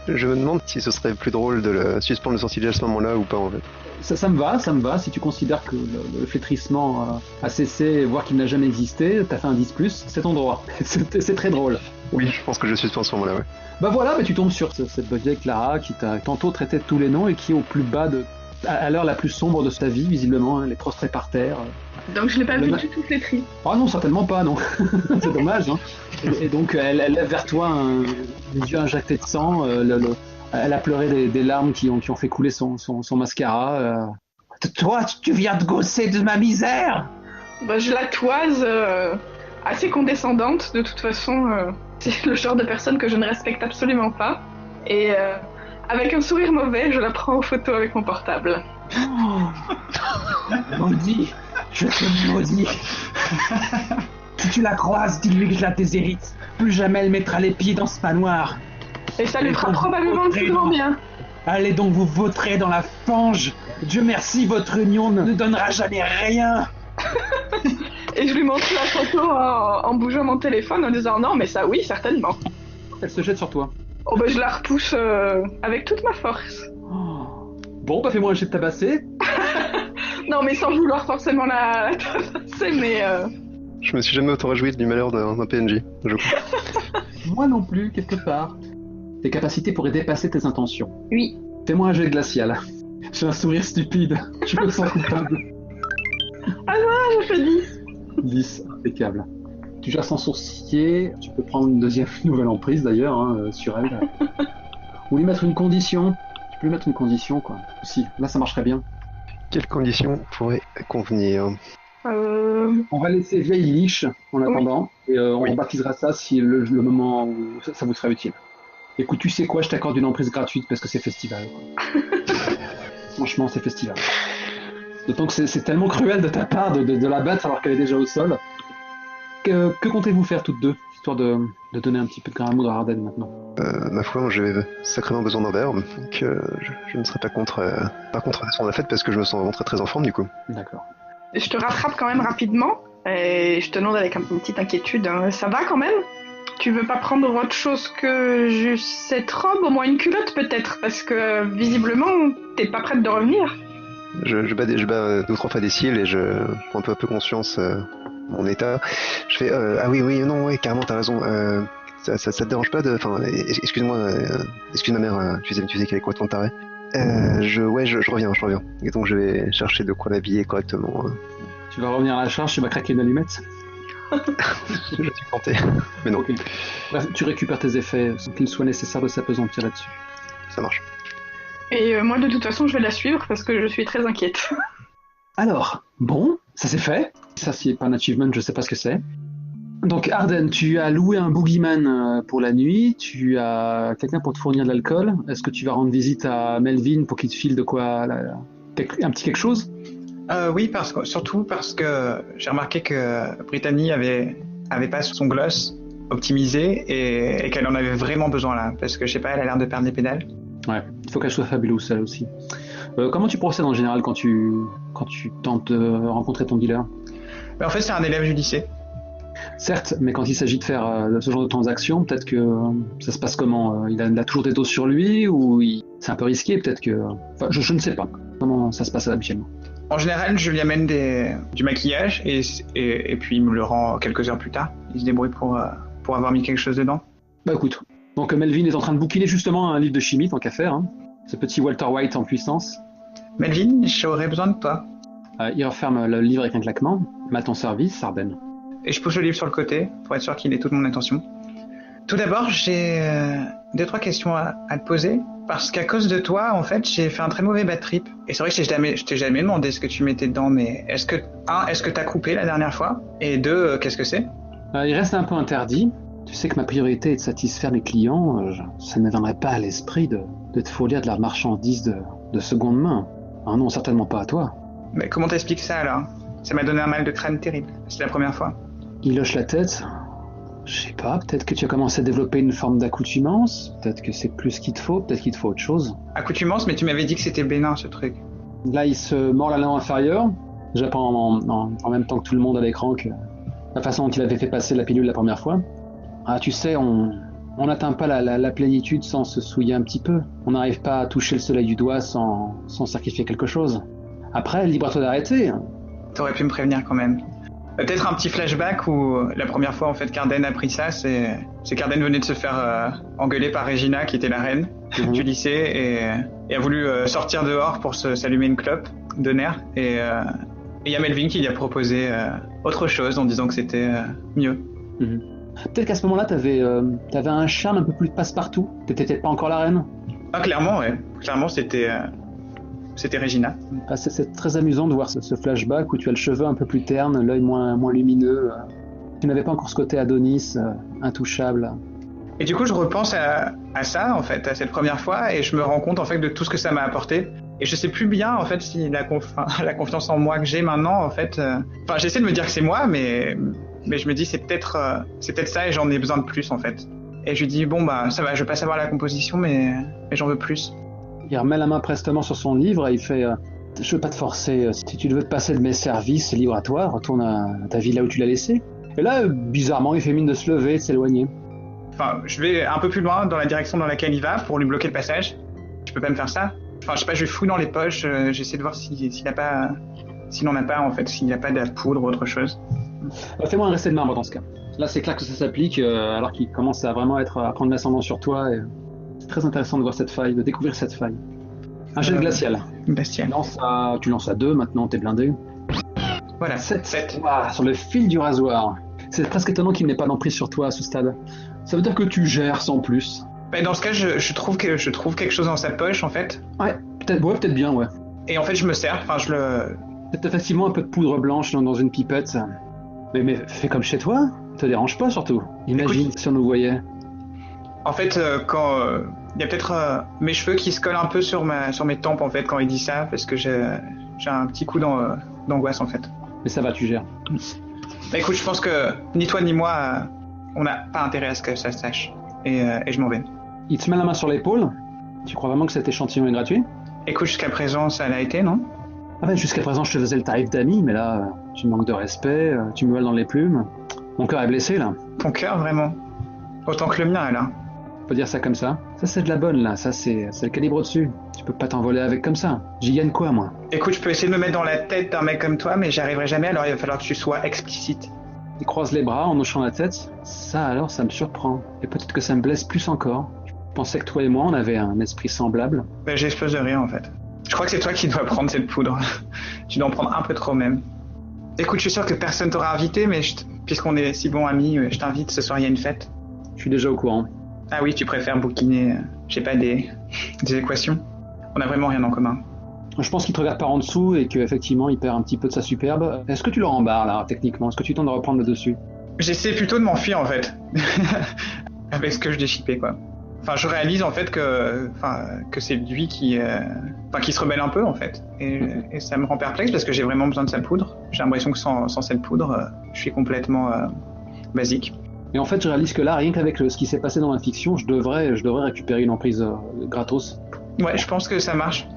Je me demande si ce serait plus drôle de le suspendre le sortilège à ce moment-là ou pas, en fait. Ça me va. Si tu considères que le flétrissement a cessé, voire qu'il n'a jamais existé, t'as fait un 10+, c'est ton droit. C'est très drôle. Oui, je pense que je suspends à ce moment-là, ouais. Bah voilà, tu tombes sur cette bonne vieille Clara qui t'a tantôt traité de tous les noms et qui est au plus bas à l'heure la plus sombre de ta vie, visiblement, elle est prostrée par terre. Donc je l'ai pas vu du tout flétri. Ah non, certainement pas, non. C'est dommage, hein. Et donc elle lève vers toi les yeux injectés de sang, elle a pleuré des larmes qui ont fait couler son mascara. Toi, tu viens de gosser de ma misère! Je la toise, assez condescendante, de toute façon. C'est le genre de personne que je ne respecte absolument pas. Et avec un sourire mauvais, je la prends en photo avec mon portable. Maudit! Je te maudis! Si tu la croises, dis-lui que je la déshérite. Plus jamais elle mettra les pieds dans ce manoir. Et ça lui fera probablement le plus grand bien. Allez donc vous vautrer dans la fange. Dieu merci, votre union ne donnera jamais rien. Et je lui montre la photo en bougeant mon téléphone en disant non mais ça oui certainement. Elle se jette sur toi. Oh je la repousse avec toute ma force. Bon fais-moi un jet de tabasser. Non mais sans vouloir forcément la tabasser mais... Je me suis jamais autant réjoui du malheur d'un PNJ, je crois. Moi non plus, quelque part. Tes capacités pourraient dépasser tes intentions. Oui. Fais-moi un jet glacial. J'ai un sourire stupide. Je me sens coupable. Ah non, j'ai fait 10. 10, impeccable. Tu gères sans sourciller. Tu peux prendre une nouvelle emprise d'ailleurs sur elle. Ou lui mettre une condition. Tu peux lui mettre une condition quoi. Si, là ça marcherait bien. Quelles conditions pourraient convenir? On va laisser vieille liche en attendant et on baptisera ça si le moment où ça vous sera utile. Écoute, tu sais quoi, je t'accorde une emprise gratuite parce que c'est festival. Franchement, c'est festival. D'autant que c'est tellement cruel de ta part de la battre alors qu'elle est déjà au sol. Que comptez-vous faire toutes deux, histoire de donner un petit peu de grain à moudre à Arden maintenant? Ma foi, j'ai sacrément besoin d'un verre, donc je ne serais pas contre la fête parce que je me sens vraiment très très en forme du coup. D'accord. Je te rattrape quand même rapidement et je te demande avec une petite inquiétude, ça va quand même? Tu veux pas prendre autre chose que juste cette robe, au moins une culotte peut-être, parce que visiblement t'es pas prête de revenir. Je bats 2 ou 3 fois des cils et je prends un peu conscience mon état. Je fais ah oui non ouais carrément t'as raison. Ça te dérange pas de, enfin excuse-moi, excuse ma mère, tu sais qu'elle est complètement tarée. Je reviens. Et donc je vais chercher de quoi l'habiller correctement. Tu vas revenir à la charge, tu vas craquer une allumette. Je suis tenté, mais non. Okay. Bref, tu récupères tes effets sans qu'il soit nécessaire de s'apesantir là-dessus. Ça marche. Et moi de toute façon je vais la suivre parce que je suis très inquiète. Alors, bon, ça c'est fait. Ça c'est pas un achievement, je sais pas ce que c'est. Donc Arden, tu as loué un boogeyman pour la nuit, tu as quelqu'un pour te fournir de l'alcool. Est-ce que tu vas rendre visite à Melvin pour qu'il te file de quoi un petit quelque chose? Oui, surtout parce que j'ai remarqué que Brittany avait pas son gloss optimisé et qu'elle en avait vraiment besoin là, parce que je sais pas, elle a l'air de perdre les pédales. Ouais, il faut qu'elle soit fabuleuse elle aussi. Comment tu procèdes en général quand tu tentes de rencontrer ton dealer? En fait, c'est un élève du lycée. Certes, mais quand il s'agit de faire ce genre de transaction, peut-être que ça se passe comment? Il a toujours des doses sur lui ou c'est un peu risqué? Peut-être que... Enfin, je ne sais pas comment ça se passe habituellement. En général, je lui amène du maquillage et puis il me le rend quelques heures plus tard. Il se débrouille pour avoir mis quelque chose dedans. Bah écoute, donc Melvin est en train de bouquiner justement un livre de chimie, tant qu'à faire, hein. Ce petit Walter White en puissance. Melvin, j'aurais besoin de toi. Il referme le livre avec un claquement. À ton service, Sardane. Et je pousse le livre sur le côté, pour être sûr qu'il ait toute mon attention. Tout d'abord, j'ai 2-3 questions à te poser, parce qu'à cause de toi, en fait, j'ai fait un très mauvais bad trip. Et c'est vrai que je t'ai jamais demandé ce que tu mettais dedans, mais est-ce que t'as coupé la dernière fois? Et 2, qu'est-ce que c'est? Il reste un peu interdit. Tu sais que ma priorité est de satisfaire mes clients. Ça ne me viendrait pas à l'esprit de te fournir de la marchandise de seconde main. Ah non, certainement pas à toi. Mais comment t'expliques ça alors? Ça m'a donné un mal de crâne terrible. C'est la première fois. Il hoche la tête. Je sais pas, peut-être que tu as commencé à développer une forme d'accoutumance. Peut-être que c'est plus ce qu'il te faut, peut-être qu'il te faut autre chose. Accoutumance, mais tu m'avais dit que c'était bénin ce truc. Là, il se mord la langue inférieure. J'apprends en même temps que tout le monde à l'écran que la façon dont il avait fait passer la pilule la première fois. Ah, tu sais, on n'atteint pas la plénitude sans se souiller un petit peu. On n'arrive pas à toucher le soleil du doigt sans sacrifier quelque chose. Après, libre à toi d'arrêter. T'aurais pu me prévenir quand même. Peut-être un petit flashback où la première fois en fait qu'Arden a pris ça, c'est qu'Arden venait de se faire engueuler par Regina qui était la reine du lycée et a voulu sortir dehors pour s'allumer une clope de nerfs et il y a Melvin qui lui a proposé autre chose en disant que c'était mieux. Peut-être qu'à ce moment-là t'avais un charme un peu plus passe-partout. T'étais peut-être pas encore la reine. Ah clairement ouais, clairement c'était Regina. Ah, c'est très amusant de voir ce flashback où tu as le cheveu un peu plus terne, l'œil moins lumineux. Tu n'avais pas encore ce côté Adonis, intouchable. Et du coup, je repense à ça, en fait, à cette première fois, et je me rends compte, en fait, de tout ce que ça m'a apporté. Et je sais plus bien, en fait, si la confiance en moi que j'ai maintenant, en fait... Enfin, j'essaie de me dire que c'est moi, mais je me dis, c'est peut-être ça, et j'en ai besoin de plus, en fait. Et je lui dis, bon, bah, ça va, je vais pas savoir la composition, mais j'en veux plus. Il remet la main prestement sur son livre et il fait je veux pas te forcer, si tu veux te passer de mes services, libre à toi, retourne à ta vie là où tu l'as laissé. Et là, bizarrement, il fait mine de se lever et de s'éloigner. Enfin, je vais un peu plus loin dans la direction dans laquelle il va pour lui bloquer le passage. Je peux pas me faire ça. Enfin, je sais pas, je fouille dans les poches, j'essaie de voir s'il n'en a pas, en fait, s'il n'a pas de la poudre ou autre chose. Fais-moi un resté de marbre dans ce cas. Là, c'est clair que ça s'applique alors qu'il commence à vraiment à prendre l'ascendant sur toi. Et... C'est très intéressant de voir cette faille, de découvrir cette faille. Un jet de glacial. Glacial. Tu lances à 2, maintenant t'es blindé. Voilà, 7. Wow, sur le fil du rasoir. C'est presque étonnant qu'il n'ait pas d'emprise sur toi à ce stade. Ça veut dire que tu gères sans plus. Mais dans ce cas, je trouve quelque chose dans sa poche, en fait. Ouais, peut-être bien, ouais. Et en fait, je me sers, enfin, je le... Peut-être effectivement un peu de poudre blanche dans une pipette. Mais fais comme chez toi, te dérange pas surtout. Imagine si on nous voyait. En fait, quand il y a peut-être mes cheveux qui se collent un peu sur mes tempes en fait quand il dit ça, parce que j'ai un petit coup d'angoisse en fait. Mais ça va, tu gères. Bah écoute, je pense que ni toi ni moi, on n'a pas intérêt à ce que ça se sache. Et je m'en vais. Il te met la main sur l'épaule. Tu crois vraiment que cet échantillon est gratuit? Écoute, jusqu'à présent, ça l'a été, non? Ah ben, jusqu'à présent, je te faisais le tarif d'ami, mais là, tu me manques de respect, tu me voles dans les plumes. Mon cœur est blessé, là. Ton cœur, vraiment? Autant que le mien, là. On peut dire ça comme ça. Ça, c'est de la bonne, là. Ça, c'est le calibre au-dessus. Tu peux pas t'envoler avec comme ça. J'y gagne quoi, moi? Écoute, je peux essayer de me mettre dans la tête d'un mec comme toi, mais j'y arriverai jamais, alors il va falloir que tu sois explicite. Il croise les bras en hochant la tête. Ça, alors, ça me surprend. Et peut-être que ça me blesse plus encore. Je pensais que toi et moi, on avait un esprit semblable. Ben, j'explose de rire, en fait. Je crois que c'est toi qui dois prendre cette poudre. Tu dois en prendre un peu trop, même. Écoute, je suis sûr que personne t'aura invité, mais puisqu'on est si bons amis, je t'invite, ce soir, il y a une fête. Je suis déjà au courant. Ah oui, tu préfères bouquiner, je sais pas, des équations? On a vraiment rien en commun. Je pense qu'il te regarde par en dessous et qu'effectivement il perd un petit peu de sa superbe. Est-ce que tu le rembarres là, techniquement? Est-ce que tu tentes de reprendre le dessus? J'essaie plutôt de m'enfuir en fait. Avec ce que je déchippais quoi. Enfin, je réalise en fait que c'est lui qui se rebelle un peu en fait. Et ça me rend perplexe parce que j'ai vraiment besoin de sa poudre. J'ai l'impression que sans cette poudre, je suis complètement basique. Et en fait, je réalise que là, rien qu'avec ce qui s'est passé dans la fiction, je devrais récupérer une emprise gratos. Ouais, je pense que ça marche.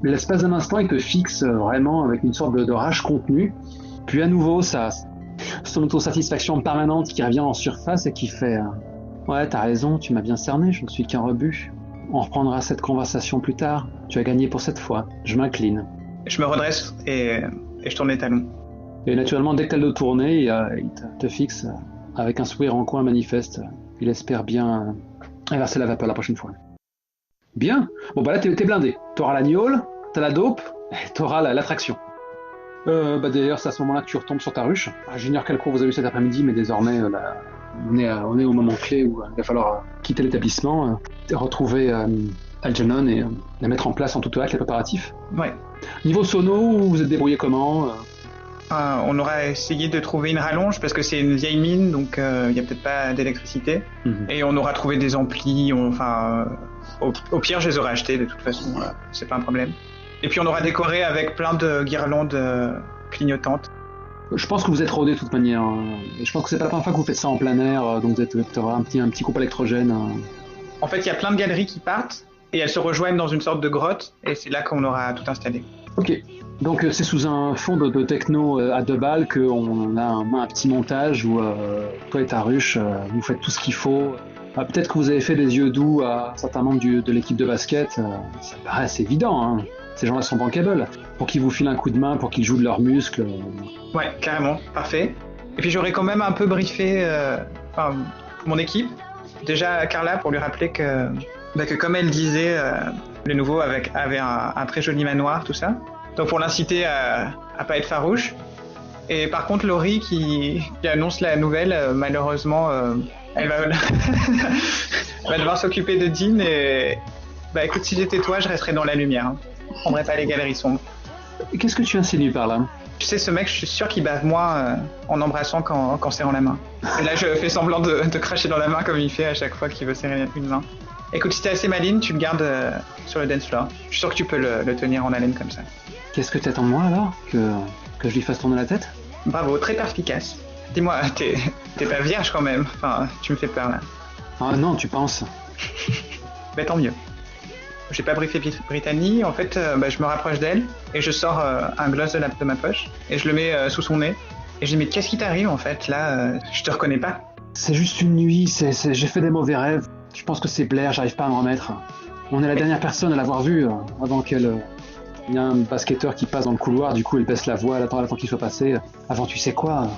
L'espace d'un instant, il te fixe vraiment avec une sorte de rage contenue. Puis à nouveau, son autosatisfaction permanente qui revient en surface et qui fait ouais, t'as raison, tu m'as bien cerné, je ne suis qu'un rebut. On reprendra cette conversation plus tard. Tu as gagné pour cette fois. Je m'incline. Je me redresse et je tourne les talons. Et naturellement, dès que t'as le dos tourné, il te fixe avec un sourire en coin manifeste. Il espère bien inverser la vapeur la prochaine fois. Bien. Bon, bah là, t'es blindé. T'auras la gnôle, t'as la dope, et t'auras l'attraction. D'ailleurs, c'est à ce moment-là que tu retombes sur ta ruche. J'ignore quel cours vous avez eu cet après-midi, mais désormais, on est au moment clé où il va falloir quitter l'établissement, retrouver Algernon et la mettre en place en toute hâte, les préparatifs. Ouais. Niveau sono, vous vous êtes débrouillé comment On aura essayé de trouver une rallonge parce que c'est une vieille mine, donc il n'y a peut-être pas d'électricité. Et on aura trouvé des amplis, au pire, je les aurais achetés de toute façon, c'est pas un problème. Et puis on aura décoré avec plein de guirlandes clignotantes. Je pense que vous êtes rodés de toute manière. Je pense que c'est pas la première fois que vous faites ça en plein air, donc vous aurez un petit groupe électrogène. En fait, il y a plein de galeries qui partent et elles se rejoignent dans une sorte de grotte et c'est là qu'on aura tout installé. Ok. Donc c'est sous un fond de techno à 2 balles qu'on a un petit montage où toi et ta ruche, vous faites tout ce qu'il faut. Peut-être que vous avez fait des yeux doux à certains membres de l'équipe de basket, ça paraît assez évident, hein. Ces gens-là sont bankable. Pour qu'ils vous filent un coup de main, pour qu'ils jouent de leurs muscles. Ouais, carrément, parfait. Et puis j'aurais quand même un peu briefé mon équipe. Déjà Carla pour lui rappeler que comme elle disait, le nouveau avait un très joli manoir, tout ça. Donc pour l'inciter à pas être farouche. Et par contre Laurie qui annonce la nouvelle, malheureusement, elle va va devoir s'occuper de Dean et écoute, si j'étais toi, je resterais dans la lumière. Hein. Je prendrais pas les galeries sombres. Qu'est-ce que tu insinues par là ? Tu sais, ce mec, je suis sûr qu'il bave moins en embrassant qu'en serrant la main. Et là, je fais semblant de cracher dans la main comme il fait à chaque fois qu'il veut serrer une main. Écoute, si t'es assez maligne, tu le gardes sur le dance floor. Je suis sûr que tu peux le tenir en haleine comme ça. Qu'est-ce que t'attends de moi alors ? Que je lui fasse tourner la tête ? Bravo, très perspicace. Dis-moi, t'es pas vierge quand même. Enfin, tu me fais peur là. Ah non, tu penses ? Tant mieux. J'ai pas briefé Brittany, en fait, je me rapproche d'elle et je sors un gloss de ma poche et je le mets sous son nez. Et je dis, mais qu'est-ce qui t'arrive en fait là je te reconnais pas. C'est juste une nuit, j'ai fait des mauvais rêves. Je pense que c'est Blair, j'arrive pas à me remettre. On est la dernière personne à l'avoir vue avant qu'elle... Il y a un basketteur qui passe dans le couloir, du coup elle baisse la voix, elle attend qu'il soit passé. Avant tu sais quoi.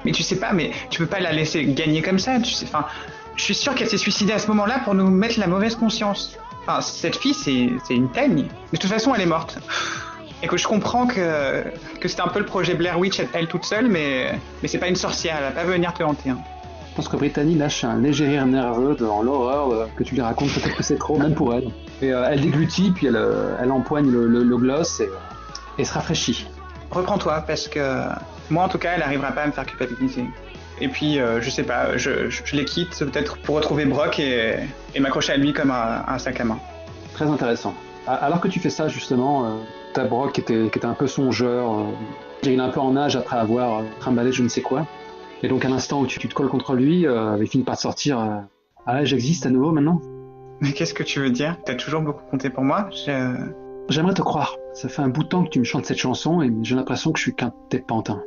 Mais tu sais pas, mais tu peux pas la laisser gagner comme ça, tu sais, je suis sûr qu'elle s'est suicidée à ce moment-là pour nous mettre la mauvaise conscience. Cette fille, c'est une teigne. De toute façon, elle est morte. Écoute, je comprends que c'était un peu le projet Blair Witch, elle toute seule, mais c'est pas une sorcière, elle va pas venir te hanter. Hein. Je pense que Brittany lâche un léger rire nerveux devant l'horreur que tu lui racontes, peut-être que c'est trop, même pour elle. Et elle déglutit, puis elle empoigne le gloss et se rafraîchit. Reprends-toi, parce que moi, en tout cas, elle arrivera pas à me faire culpabiliser. Et puis, je sais pas, je les quitte peut-être pour retrouver Brock et m'accrocher à lui comme un sac à main. Très intéressant. Alors que tu fais ça, justement, t'as Brock qui était un peu songeur. Il est un peu en âge après avoir trimballé je ne sais quoi. Et donc, à l'instant où tu te colles contre lui, il finit par te sortir « Ah, j'existe à nouveau maintenant ?» Mais qu'est-ce que tu veux dire ? T'as toujours beaucoup compté pour moi ? J'aimerais te croire. Ça fait un bout de temps que tu me chantes cette chanson et j'ai l'impression que je suis qu'un tête pantin.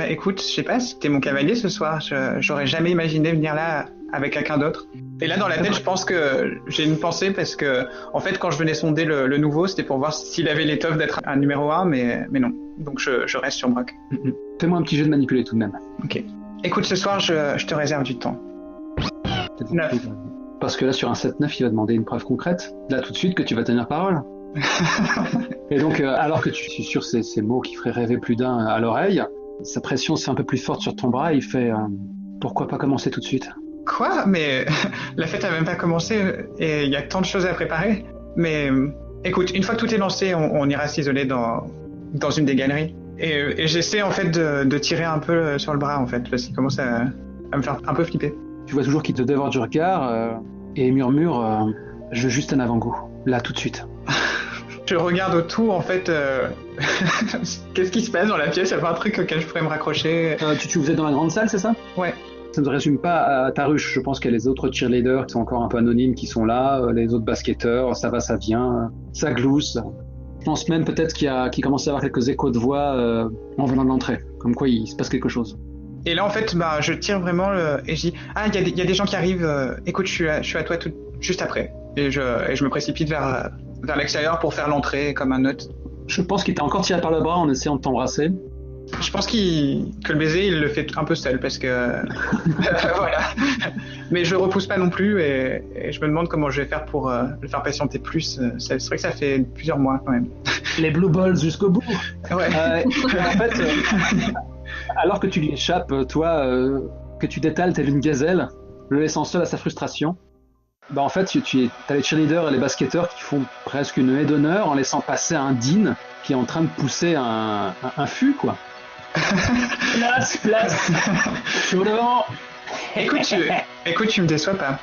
Écoute, je sais pas, c'était mon cavalier ce soir. J'aurais jamais imaginé venir là avec quelqu'un d'autre. Et là, dans la tête, je pense que j'ai une pensée parce que, en fait, quand je venais sonder le nouveau, c'était pour voir s'il avait l'étoffe d'être un numéro 1, mais non. Donc je reste sur Brock. Fais-moi un petit jeu de manipuler tout de même. Ok. Écoute, ce soir, je te réserve du temps. 9. Parce que là, sur un 7-9, il va demander une preuve concrète. Là, tout de suite, que tu vas tenir parole. Et donc, alors que tu suis sûr ces mots qui feraient rêver plus d'un à l'oreille, sa pression c'est un peu plus forte sur ton bras, il fait pourquoi pas commencer tout de suite ? Quoi ? Mais la fête a même pas commencé et il y a tant de choses à préparer. Mais écoute, une fois que tout est lancé, on ira s'isoler dans une des galeries. Et j'essaie en fait de tirer un peu sur le bras en fait, parce qu'il commence à me faire un peu flipper. Tu vois toujours qu'il te dévore du regard et murmure je veux juste un avant-goût, là tout de suite. Je regarde autour en fait. Qu'est-ce qui se passe dans la pièce ? Il y a pas un truc auquel je pourrais me raccrocher ? Vous êtes dans la grande salle, c'est ça ? Ouais. Ça ne se résume pas à ta ruche. Je pense qu'il y a les autres cheerleaders qui sont encore un peu anonymes qui sont là, les autres basketteurs, ça va, ça vient, ça glousse. Je pense même peut-être qu'il commence à y avoir quelques échos de voix en venant de l'entrée, comme quoi il se passe quelque chose. Et là en fait, je tire vraiment et je dis il y a des gens qui arrivent. Écoute, je suis à toi juste après. Et je me précipite vers l'extérieur pour faire l'entrée comme un nœud. Je pense qu'il t'a encore tiré par le bras en essayant de t'embrasser. Je pense que le baiser, il le fait un peu seul parce que voilà. Mais je le repousse pas non plus et je me demande comment je vais faire pour le faire patienter plus. C'est vrai que ça fait plusieurs mois quand même. Les blue balls jusqu'au bout. Ouais. En fait, alors que tu lui échappes, toi, que tu détales telle une gazelle, le laissant seul à sa frustration, bah en fait, t'as les cheerleaders et les basketteurs qui font presque une haie d'honneur en laissant passer un Dean qui est en train de pousser un fût, quoi. Place. Je suis au devant. Écoute, tu me déçois pas.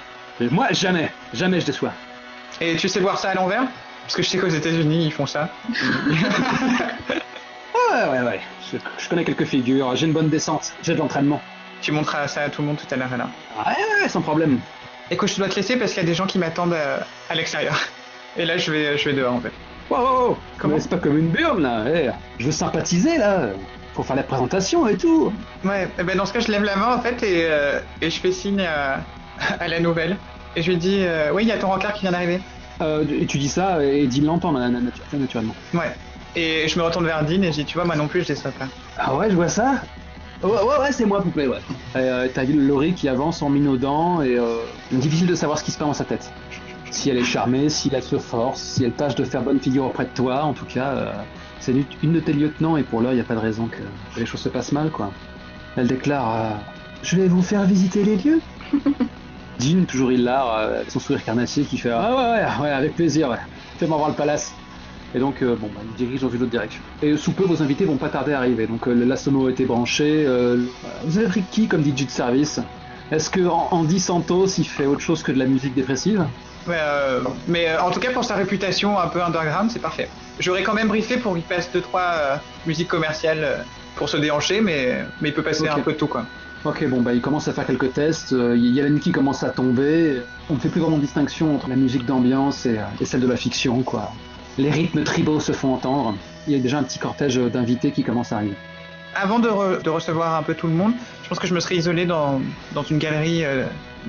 Moi, jamais je déçois. Et tu sais voir ça à l'envers? Parce que je sais qu'aux États-Unis ils font ça. Ouais. Je connais quelques figures. J'ai une bonne descente. J'ai de l'entraînement. Tu montreras ça à tout le monde tout à l'heure alors. Ouais, sans problème. Écoute, je dois te laisser parce qu'il y a des gens qui m'attendent à l'extérieur. Et là, je vais dehors en fait. Wow. Comment? C'est pas comme une burne là. Je veux sympathiser là. Faut faire la présentation et tout. Ouais, et ben dans ce cas, je lève la main en fait et je fais signe à la nouvelle. Et je lui dis, oui, il y a ton rencard qui vient d'arriver. Et tu dis ça et Dean l'entend naturellement. Ouais. Et je me retourne vers Dean et je dis, tu vois, moi non plus, je déçois pas. Ah ouais, je vois ça. Ouais, c'est moi, poupée, ouais. T'as vu Laurie qui avance en minaudant et difficile de savoir ce qui se passe dans sa tête. Si elle est charmée, si elle se force, si elle tâche de faire bonne figure auprès de toi, en tout cas, c'est une de tes lieutenants et pour l'heure, il n'y a pas de raison que les choses se passent mal, quoi. Elle déclare je vais vous faire visiter les lieux. Dean, toujours hilar, avec son sourire carnassier, qui fait ouais, avec plaisir, ouais. Fais-moi voir le palace. Et donc, il dirige dans une autre direction. Et sous peu, vos invités vont pas tarder à arriver. Donc, la sono a été branchée. Vous avez pris qui comme DJ de service? Est-ce que Andy Santos, il fait autre chose que de la musique dépressive? Ouais, mais en tout cas, pour sa réputation un peu underground, c'est parfait. J'aurais quand même briefé pour qu'il passe 2-3 musiques commerciales pour se déhancher, mais il peut passer un peu de tout, quoi. Ok, il commence à faire quelques tests. Il y a la nuit qui commence à tomber. On ne fait plus vraiment de distinction entre la musique d'ambiance et celle de la fiction, quoi. Les rythmes tribaux se font entendre. Il y a déjà un petit cortège d'invités qui commence à arriver. Avant de recevoir un peu tout le monde, je pense que je me serais isolé dans une galerie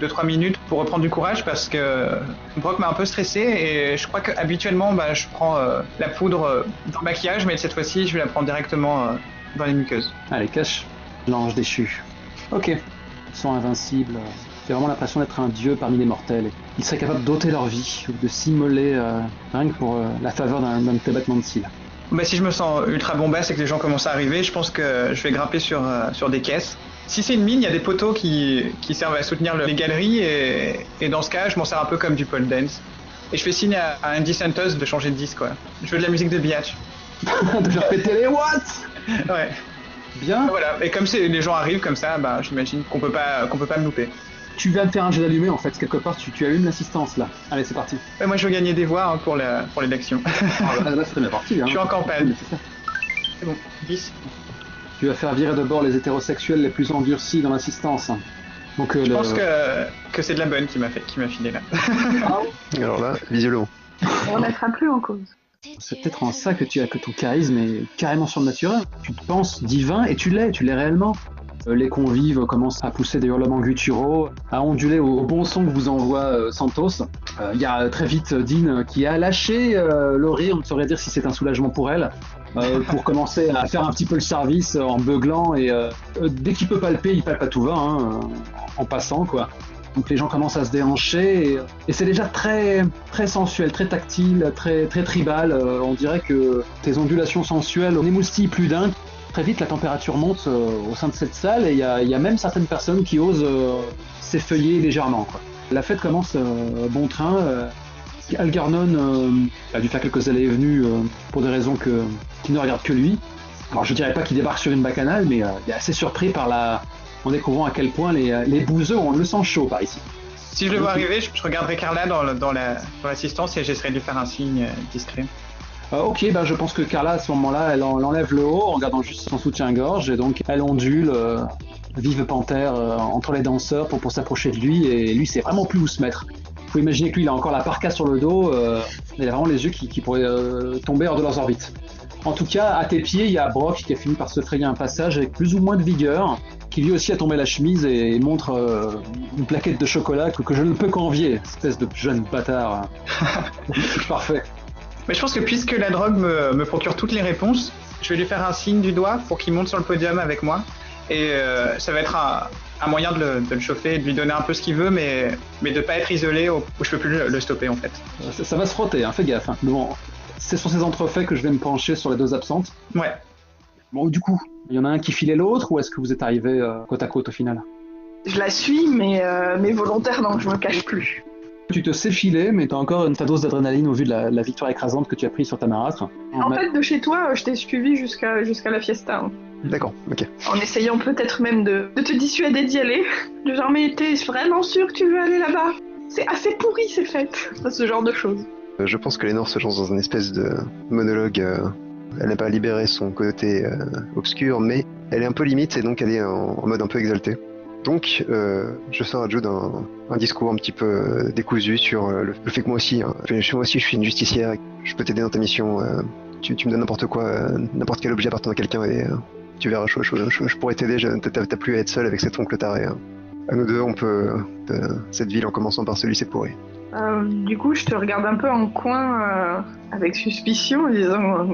2-3 minutes pour reprendre du courage parce que Brock m'a un peu stressé et je crois qu'habituellement je prends la poudre dans le maquillage, mais cette fois-ci je vais la prendre directement dans les muqueuses. Allez, cache l'ange déchu. Ok, ils sont invincibles. J'ai vraiment l'impression d'être un dieu parmi les mortels. Ils seraient capables d'ôter leur vie ou de s'immoler rien que pour la faveur d'un battement de cils. Si je me sens ultra bombasse et que les gens commencent à arriver, je pense que je vais grimper sur des caisses. Si c'est une mine, il y a des poteaux qui servent à soutenir les galeries et dans ce cas, je m'en sers un peu comme du pole dance. Et je fais signe à Andy Santos de changer de disque, quoi. Je veux de la musique de Biatch. De leur péter les watts. Ouais. Bien. Voilà. Et comme les gens arrivent comme ça, j'imagine qu'on peut pas me louper. Tu vas me faire un jeu d'allumé en fait, quelque part tu allumes l'assistance là. Allez, c'est parti. Ouais, moi je veux gagner des voix pour l'élection. Là c'est bien parti. Je suis en campagne. C'est bon, 10. Tu vas faire virer de bord les hétérosexuels les plus endurcis dans l'assistance. Donc, je pense que c'est de la bonne qui m'a filé là. Alors là, visez-le. On ne mettra plus en cause. C'est peut-être en ça que ton charisme est carrément surnaturel. Tu te penses divin et tu l'es réellement. Les convives commencent à pousser des hurlements gutturaux, à onduler au bon son que vous envoie Santos. Il y a très vite Dean qui a lâché Laurie, on ne saurait dire si c'est un soulagement pour elle, pour commencer à faire un petit peu le service en beuglant et dès qu'il peut palper, il palpe à tout va, en passant quoi. Donc les gens commencent à se déhancher et c'est déjà très, très sensuel, très tactile, très, très tribal. On dirait que tes ondulations sensuelles n'émoustillent plus d'un. Très vite, la température monte au sein de cette salle et il y a même certaines personnes qui osent s'effeuiller légèrement, quoi. La fête commence bon train. Algernon a dû faire quelques allées et venues pour des raisons qui ne regardent que lui. Alors je dirais pas qu'il débarque sur une bacchanale, mais il est assez surpris en découvrant à quel point les bouseux ont le sang chaud par ici. Si je le vois arriver, je regarderai Carla dans l'assistance et j'essaierai de lui faire un signe discret. Ok, je pense que Carla à ce moment-là, elle enlève le haut en gardant juste son soutien-gorge et donc elle ondule, vive panthère, entre les danseurs pour s'approcher de lui et lui sait vraiment plus où se mettre. Faut imaginer que lui il a encore la parka sur le dos, il a vraiment les yeux qui pourraient tomber hors de leurs orbites. En tout cas, à tes pieds, il y a Brock qui a fini par se frayer un passage avec plus ou moins de vigueur, qui lui aussi a tombé la chemise et montre une plaquette de chocolat que je ne peux qu'envier, espèce de jeune bâtard. Parfait. Mais je pense que puisque la drogue me procure toutes les réponses, je vais lui faire un signe du doigt pour qu'il monte sur le podium avec moi. Et ça va être un moyen de le chauffer et de lui donner un peu ce qu'il veut, mais de pas être isolé où je peux plus le stopper en fait. Ça va se frotter, hein, fais gaffe. Hein. Bon, c'est sur ces entrefaits que je vais me pencher sur les deux absentes. Ouais. Bon, du coup, il y en a un qui filait l'autre, ou est-ce que vous êtes arrivés côte à côte au final? Je la suis, mais volontaire, non, je me cache plus. Tu te sais filer, mais t'as encore ta dose d'adrénaline au vu de la victoire écrasante que tu as prise sur ta marâtre. En fait, de chez toi, je t'ai suivi jusqu'à la fiesta. Hein. D'accord, ok. En essayant peut-être même de te dissuader d'y aller. Du genre, mais t'es vraiment sûr que tu veux aller là-bas? C'est assez pourri ces fêtes. Ce genre de choses. Je pense que Lénore se lance dans une espèce de monologue. Elle n'a pas libéré son côté obscur, mais elle est un peu limite et donc elle est en mode un peu exalté. Donc, je sors à Jude un discours un petit peu décousu sur le fait que moi aussi, je suis une justicière, je peux t'aider dans ta mission, tu me donnes n'importe quoi, n'importe quel objet appartenant à quelqu'un et tu verras, je pourrais t'aider, t'as plus à être seul avec cet oncle taré. Hein. À nous deux, on peut... cette ville en commençant par celui, c'est pourri. Du coup, je te regarde un peu en coin avec suspicion, en disant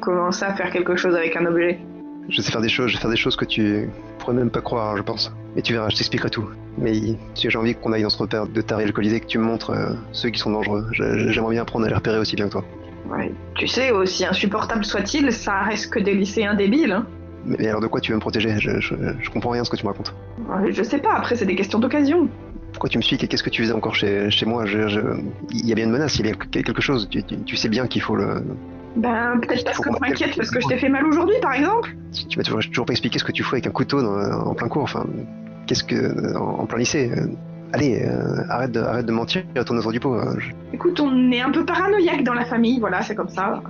commencer à faire quelque chose avec un objet. Je sais faire des choses que tu pourrais même pas croire, je pense. Mais tu verras, je t'expliquerai tout. Mais j'ai envie qu'on aille dans ce repère de tarés alcoolisés, que tu me montres ceux qui sont dangereux. J'aimerais bien apprendre à les repérer aussi bien que toi. Ouais, tu sais, aussi insupportable soit-il, ça reste que des lycéens débiles, hein. Mais alors de quoi tu veux me protéger? Je comprends rien à ce que tu me racontes. Je sais pas, après c'est des questions d'occasion. Pourquoi tu me suis? Qu'est-ce que tu faisais encore chez moi? Il y a bien une menace, il y a quelque chose. Tu sais bien qu'il faut le... Ben, peut-être parce que je m'inquiète parce que je t'ai fait mal aujourd'hui, par exemple. Tu m'as toujours pas expliqué ce que tu fais avec un couteau en plein cours. Enfin, qu'est-ce que... en plein lycée. Allez, arrête de mentir et tourne autour du pot. Écoute, on est un peu paranoïaque dans la famille, voilà, c'est comme ça.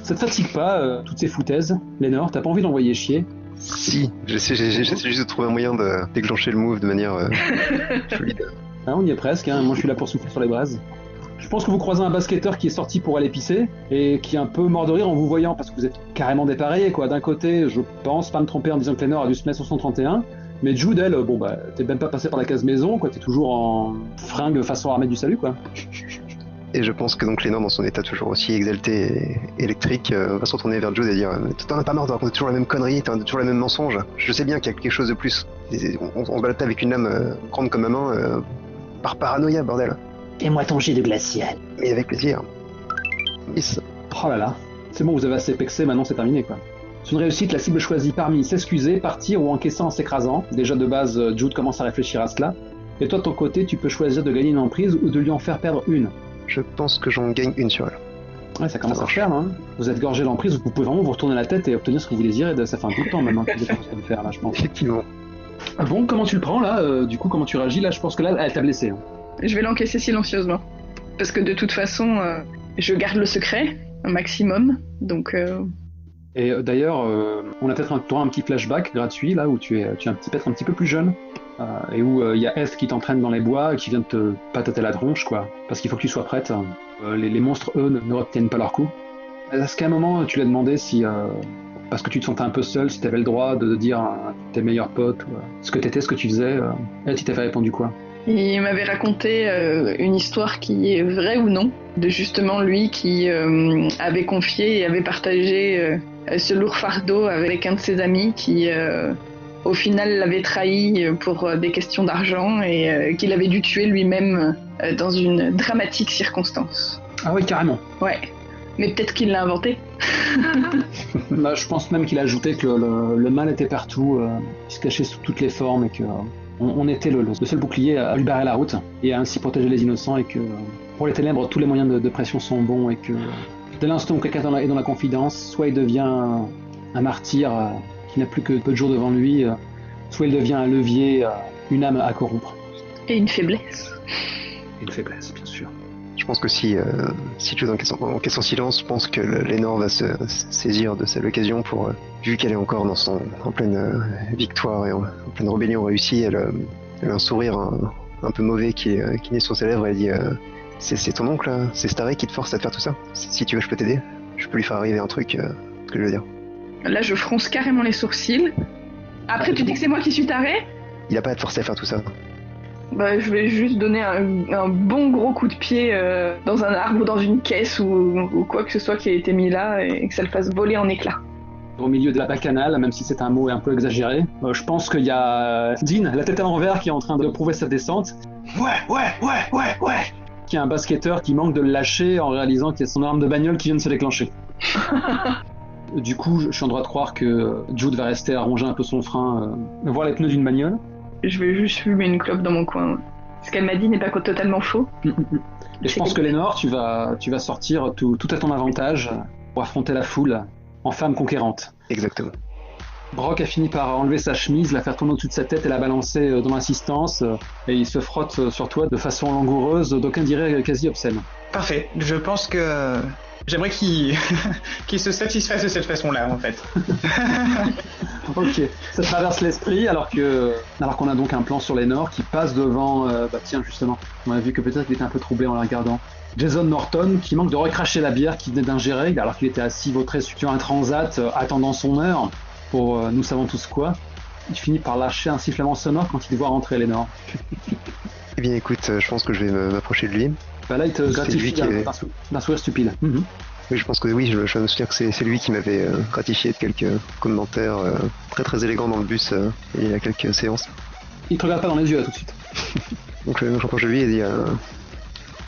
Ça te fatigue pas, toutes ces foutaises, Lénore? T'as pas envie d'envoyer chier? Si, j'essaie juste de trouver un moyen de déclencher le move de manière fluide. Ah, on y est presque, hein. Moi je suis là pour souffler sur les braises. Je pense que vous croisez un basketteur qui est sorti pour aller pisser et qui est un peu mort de rire en vous voyant parce que vous êtes carrément dépareillés, quoi. D'un côté, je pense pas me tromper en disant que Lénore a dû se mettre sur son 31, mais Jude, elle, bon bah, t'es même pas passé par la case maison, quoi. T'es toujours en fringue façon armée du salut, quoi. Et je pense que donc Lénore, dans son état toujours aussi exalté et électrique, va se retourner vers Jude et dire t'en as pas marre de raconter toujours la même connerie, t'as toujours le même mensonge. Je sais bien qu'il y a quelque chose de plus. On se balade avec une lame grande comme ma main, par paranoïa, bordel. Fais-moi ton jet de glacial. Mais avec plaisir. Miss. Oh là là, c'est bon, vous avez assez pexé, maintenant c'est terminé, quoi. C'est une réussite, la cible choisie parmi s'excuser, partir ou encaisser en s'écrasant. Déjà de base, Jude commence à réfléchir à cela. Et toi, de ton côté, tu peux choisir de gagner une emprise ou de lui en faire perdre une. Je pense que j'en gagne une sur elle. Ouais, ça commence à faire, là. Hein. Vous êtes gorgé l'emprise, vous pouvez vraiment vous retourner la tête et obtenir ce que vous désirez. Ça fait un peu de temps maintenant que vous êtes en train de faire, là, je pense. Effectivement. Bon, comment tu le prends, là Du coup, comment tu réagis, là? Je pense que là, elle t'a blessé. Hein. Je vais l'encaisser silencieusement. Parce que de toute façon, je garde le secret, un maximum, donc... Et d'ailleurs, on a peut-être un petit flashback gratuit, là, où tu es peut-être un petit peu plus jeune, et où il y a F qui t'entraîne dans les bois et qui vient de te patater la tronche, quoi. Parce qu'il faut que tu sois prête. Les monstres, eux, ne retiennent pas leur coup. Est-ce qu'à un moment, tu lui as demandé si... parce que tu te sentais un peu seul, si tu avais le droit de dire à tes meilleurs potes ce que t'étais, ce que tu faisais, elle, tu t'avais répondu quoi? Il m'avait raconté une histoire qui est vraie ou non, de justement lui qui avait confié et avait partagé ce lourd fardeau avec un de ses amis qui, au final, l'avait trahi pour des questions d'argent et qu'il avait dû tuer lui-même dans une dramatique circonstance. Ah oui, carrément. Ouais, mais peut-être qu'il l'a inventé. Bah, je pense même qu'il a ajouté que le mal était partout, il se cachait sous toutes les formes et que... On était le seul bouclier à lui barrer la route et à ainsi protéger les innocents et que pour les ténèbres, tous les moyens de pression sont bons et que dès l'instant où quelqu'un est dans la confidence, soit il devient un martyr qui n'a plus que peu de jours devant lui, soit il devient un levier, une âme à corrompre. Et une faiblesse. Et une faiblesse, bien sûr. Je pense que si tu encaisses en silence, je pense que Lénore va se saisir de cette occasion pour, vu qu'elle est encore en pleine victoire et en pleine rébellion réussie, elle a un sourire un peu mauvais qui naît sur ses lèvres et elle dit c'est ton oncle, c'est Staré qui te force à te faire tout ça. Si tu veux, je peux t'aider. Je peux lui faire arriver un truc, ce que je veux dire. Là, je fronce carrément les sourcils. Après, tu dis que c'est moi qui suis taré? Il a pas à te forcer à faire tout ça. Bah, je vais juste donner un bon gros coup de pied dans un arbre ou dans une caisse ou quoi que ce soit qui a été mis là et que ça le fasse voler en éclats. au milieu de la bacchanale, même si c'est un mot un peu exagéré. Je pense qu'il y a Dean, la tête à l'envers, qui est en train de prouver sa descente. Ouais. Qui a un basketteur qui manque de le lâcher en réalisant qu'il y a son arme de bagnole qui vient de se déclencher. Du coup, je suis en droit de croire que Jude va rester à ronger un peu son frein, voir les pneus d'une bagnole. Je vais juste fumer une clope dans mon coin. Ce qu'elle m'a dit n'est pas totalement faux. Et je pense que Lénore, tu vas sortir tout à ton avantage pour affronter la foule en femme conquérante. Exactement. Brock a fini par enlever sa chemise, la faire tourner au-dessus de sa tête et la balancer dans l'assistance, et il se frotte sur toi de façon langoureuse, d'aucuns diraient quasi obscène. Parfait. Je pense que j'aimerais qu'il se satisfasse de cette façon-là, en fait. Ok, ça traverse l'esprit alors qu'on a donc un plan sur Lénore qui passe devant... tiens, justement, on a vu que peut-être il était un peu troublé en la regardant. Jason Norton qui manque de recracher la bière qu'il venait d'ingérer alors qu'il était assis vautré sur un transat attendant son heure pour nous savons tous quoi. Il finit par lâcher un sifflement sonore quand il voit rentrer Lénore. Eh bien écoute, je pense que je vais m'approcher de lui. Bah là il te gratifie d'un sourire stupide. Mm-hmm. Oui, je pense que oui, je me souviens que c'est lui qui m'avait gratifié de quelques commentaires très très élégants dans le bus il y a quelques séances. Il te regarde pas dans les yeux là tout de suite. Donc je m'approche de lui et dis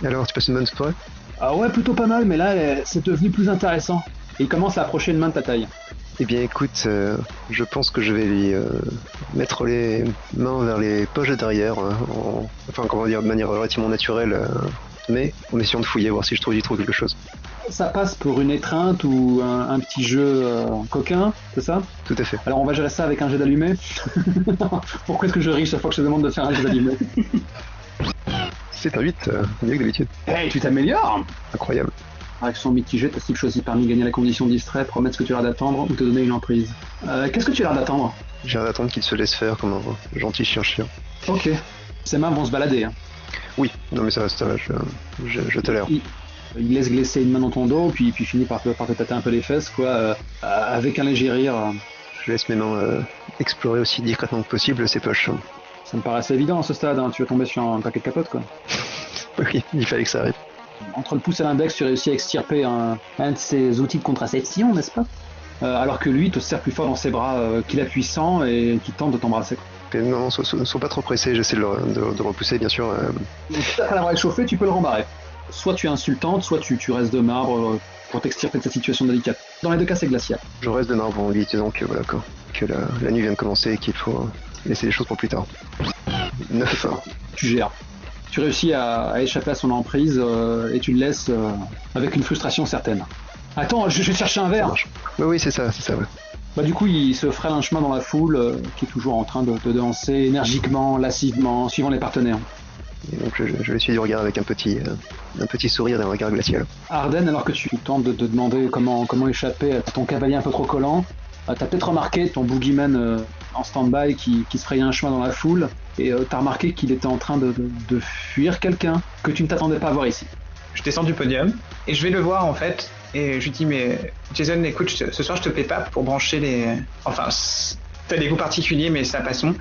alors, tu passes une bonne soirée ? Ah ouais, plutôt pas mal, mais là c'est devenu plus intéressant. Et il commence à approcher une main de ta taille. Eh bien écoute, je pense que je vais lui mettre les mains vers les poches de derrière, de manière relativement naturelle, mais en essayant de fouiller, voir si je trouve quelque chose. Ça passe pour une étreinte ou un petit jeu coquin, c'est ça ? Tout à fait. Alors on va gérer ça avec un jet d'allumé. Pourquoi est-ce que je ris chaque fois que je te demande de faire un jet d'allumé ? C'est un 8, mieux que d'habitude. Hey, tu t'améliores ! Incroyable. Réaction mitigée, t'as cible choisi parmi gagner la condition distrait, promettre ce que tu as l'air d'attendre ou te donner une emprise. Qu'est-ce que tu as l'air d'attendre ? J'ai l'air d'attendre qu'il se laisse faire comme un gentil chien. Ok. Ses mains vont se balader. Hein. Oui, non mais ça va, je tolère. Il laisse glisser une main dans ton dos, puis finit par te tâter un peu les fesses, quoi, avec un léger rire. Je laisse mes mains explorer aussi discrètement que possible ses poches. Ça me paraît assez évident à ce stade, hein. Tu vas tomber sur un paquet de capotes, quoi. Oui, il fallait que ça arrive. Entre le pouce et l'index, tu réussis à extirper un de ses outils de contraception, n'est-ce pas ? Alors que lui te serre plus fort dans ses bras qu'il est puissant et qui tente de t'embrasser. Non, sois pas trop pressé, j'essaie de le repousser, bien sûr. Après l'avoir échauffé, tu peux le rembarrer. Soit tu es insultante, soit tu restes de marbre pour t'extirper de cette situation délicate. Dans les deux cas, c'est glacial. Je reste de marbre en lui disant que la nuit vient de commencer et qu'il faut laisser les choses pour plus tard. 9. Tu gères. Tu réussis à échapper à son emprise et tu le laisses avec une frustration certaine. Attends, je vais chercher un verre. Oui, c'est ça, ouais. Bah du coup, il se fraye un chemin dans la foule qui est toujours en train de danser énergiquement, lascivement, suivant les partenaires. Et donc je le suis du regard avec un petit sourire et un regard glacial. Arden, alors que tu tentes de te demander comment échapper à ton cavalier un peu trop collant, t'as peut-être remarqué ton boogeyman en stand-by qui se frayait un chemin dans la foule, et t'as remarqué qu'il était en train de fuir quelqu'un que tu ne t'attendais pas à voir ici. Je descends du podium et je vais le voir en fait, et je lui dis mais Jason, écoute, ce soir je te paie pas pour brancher les... Enfin, t'as des goûts particuliers mais ça passons.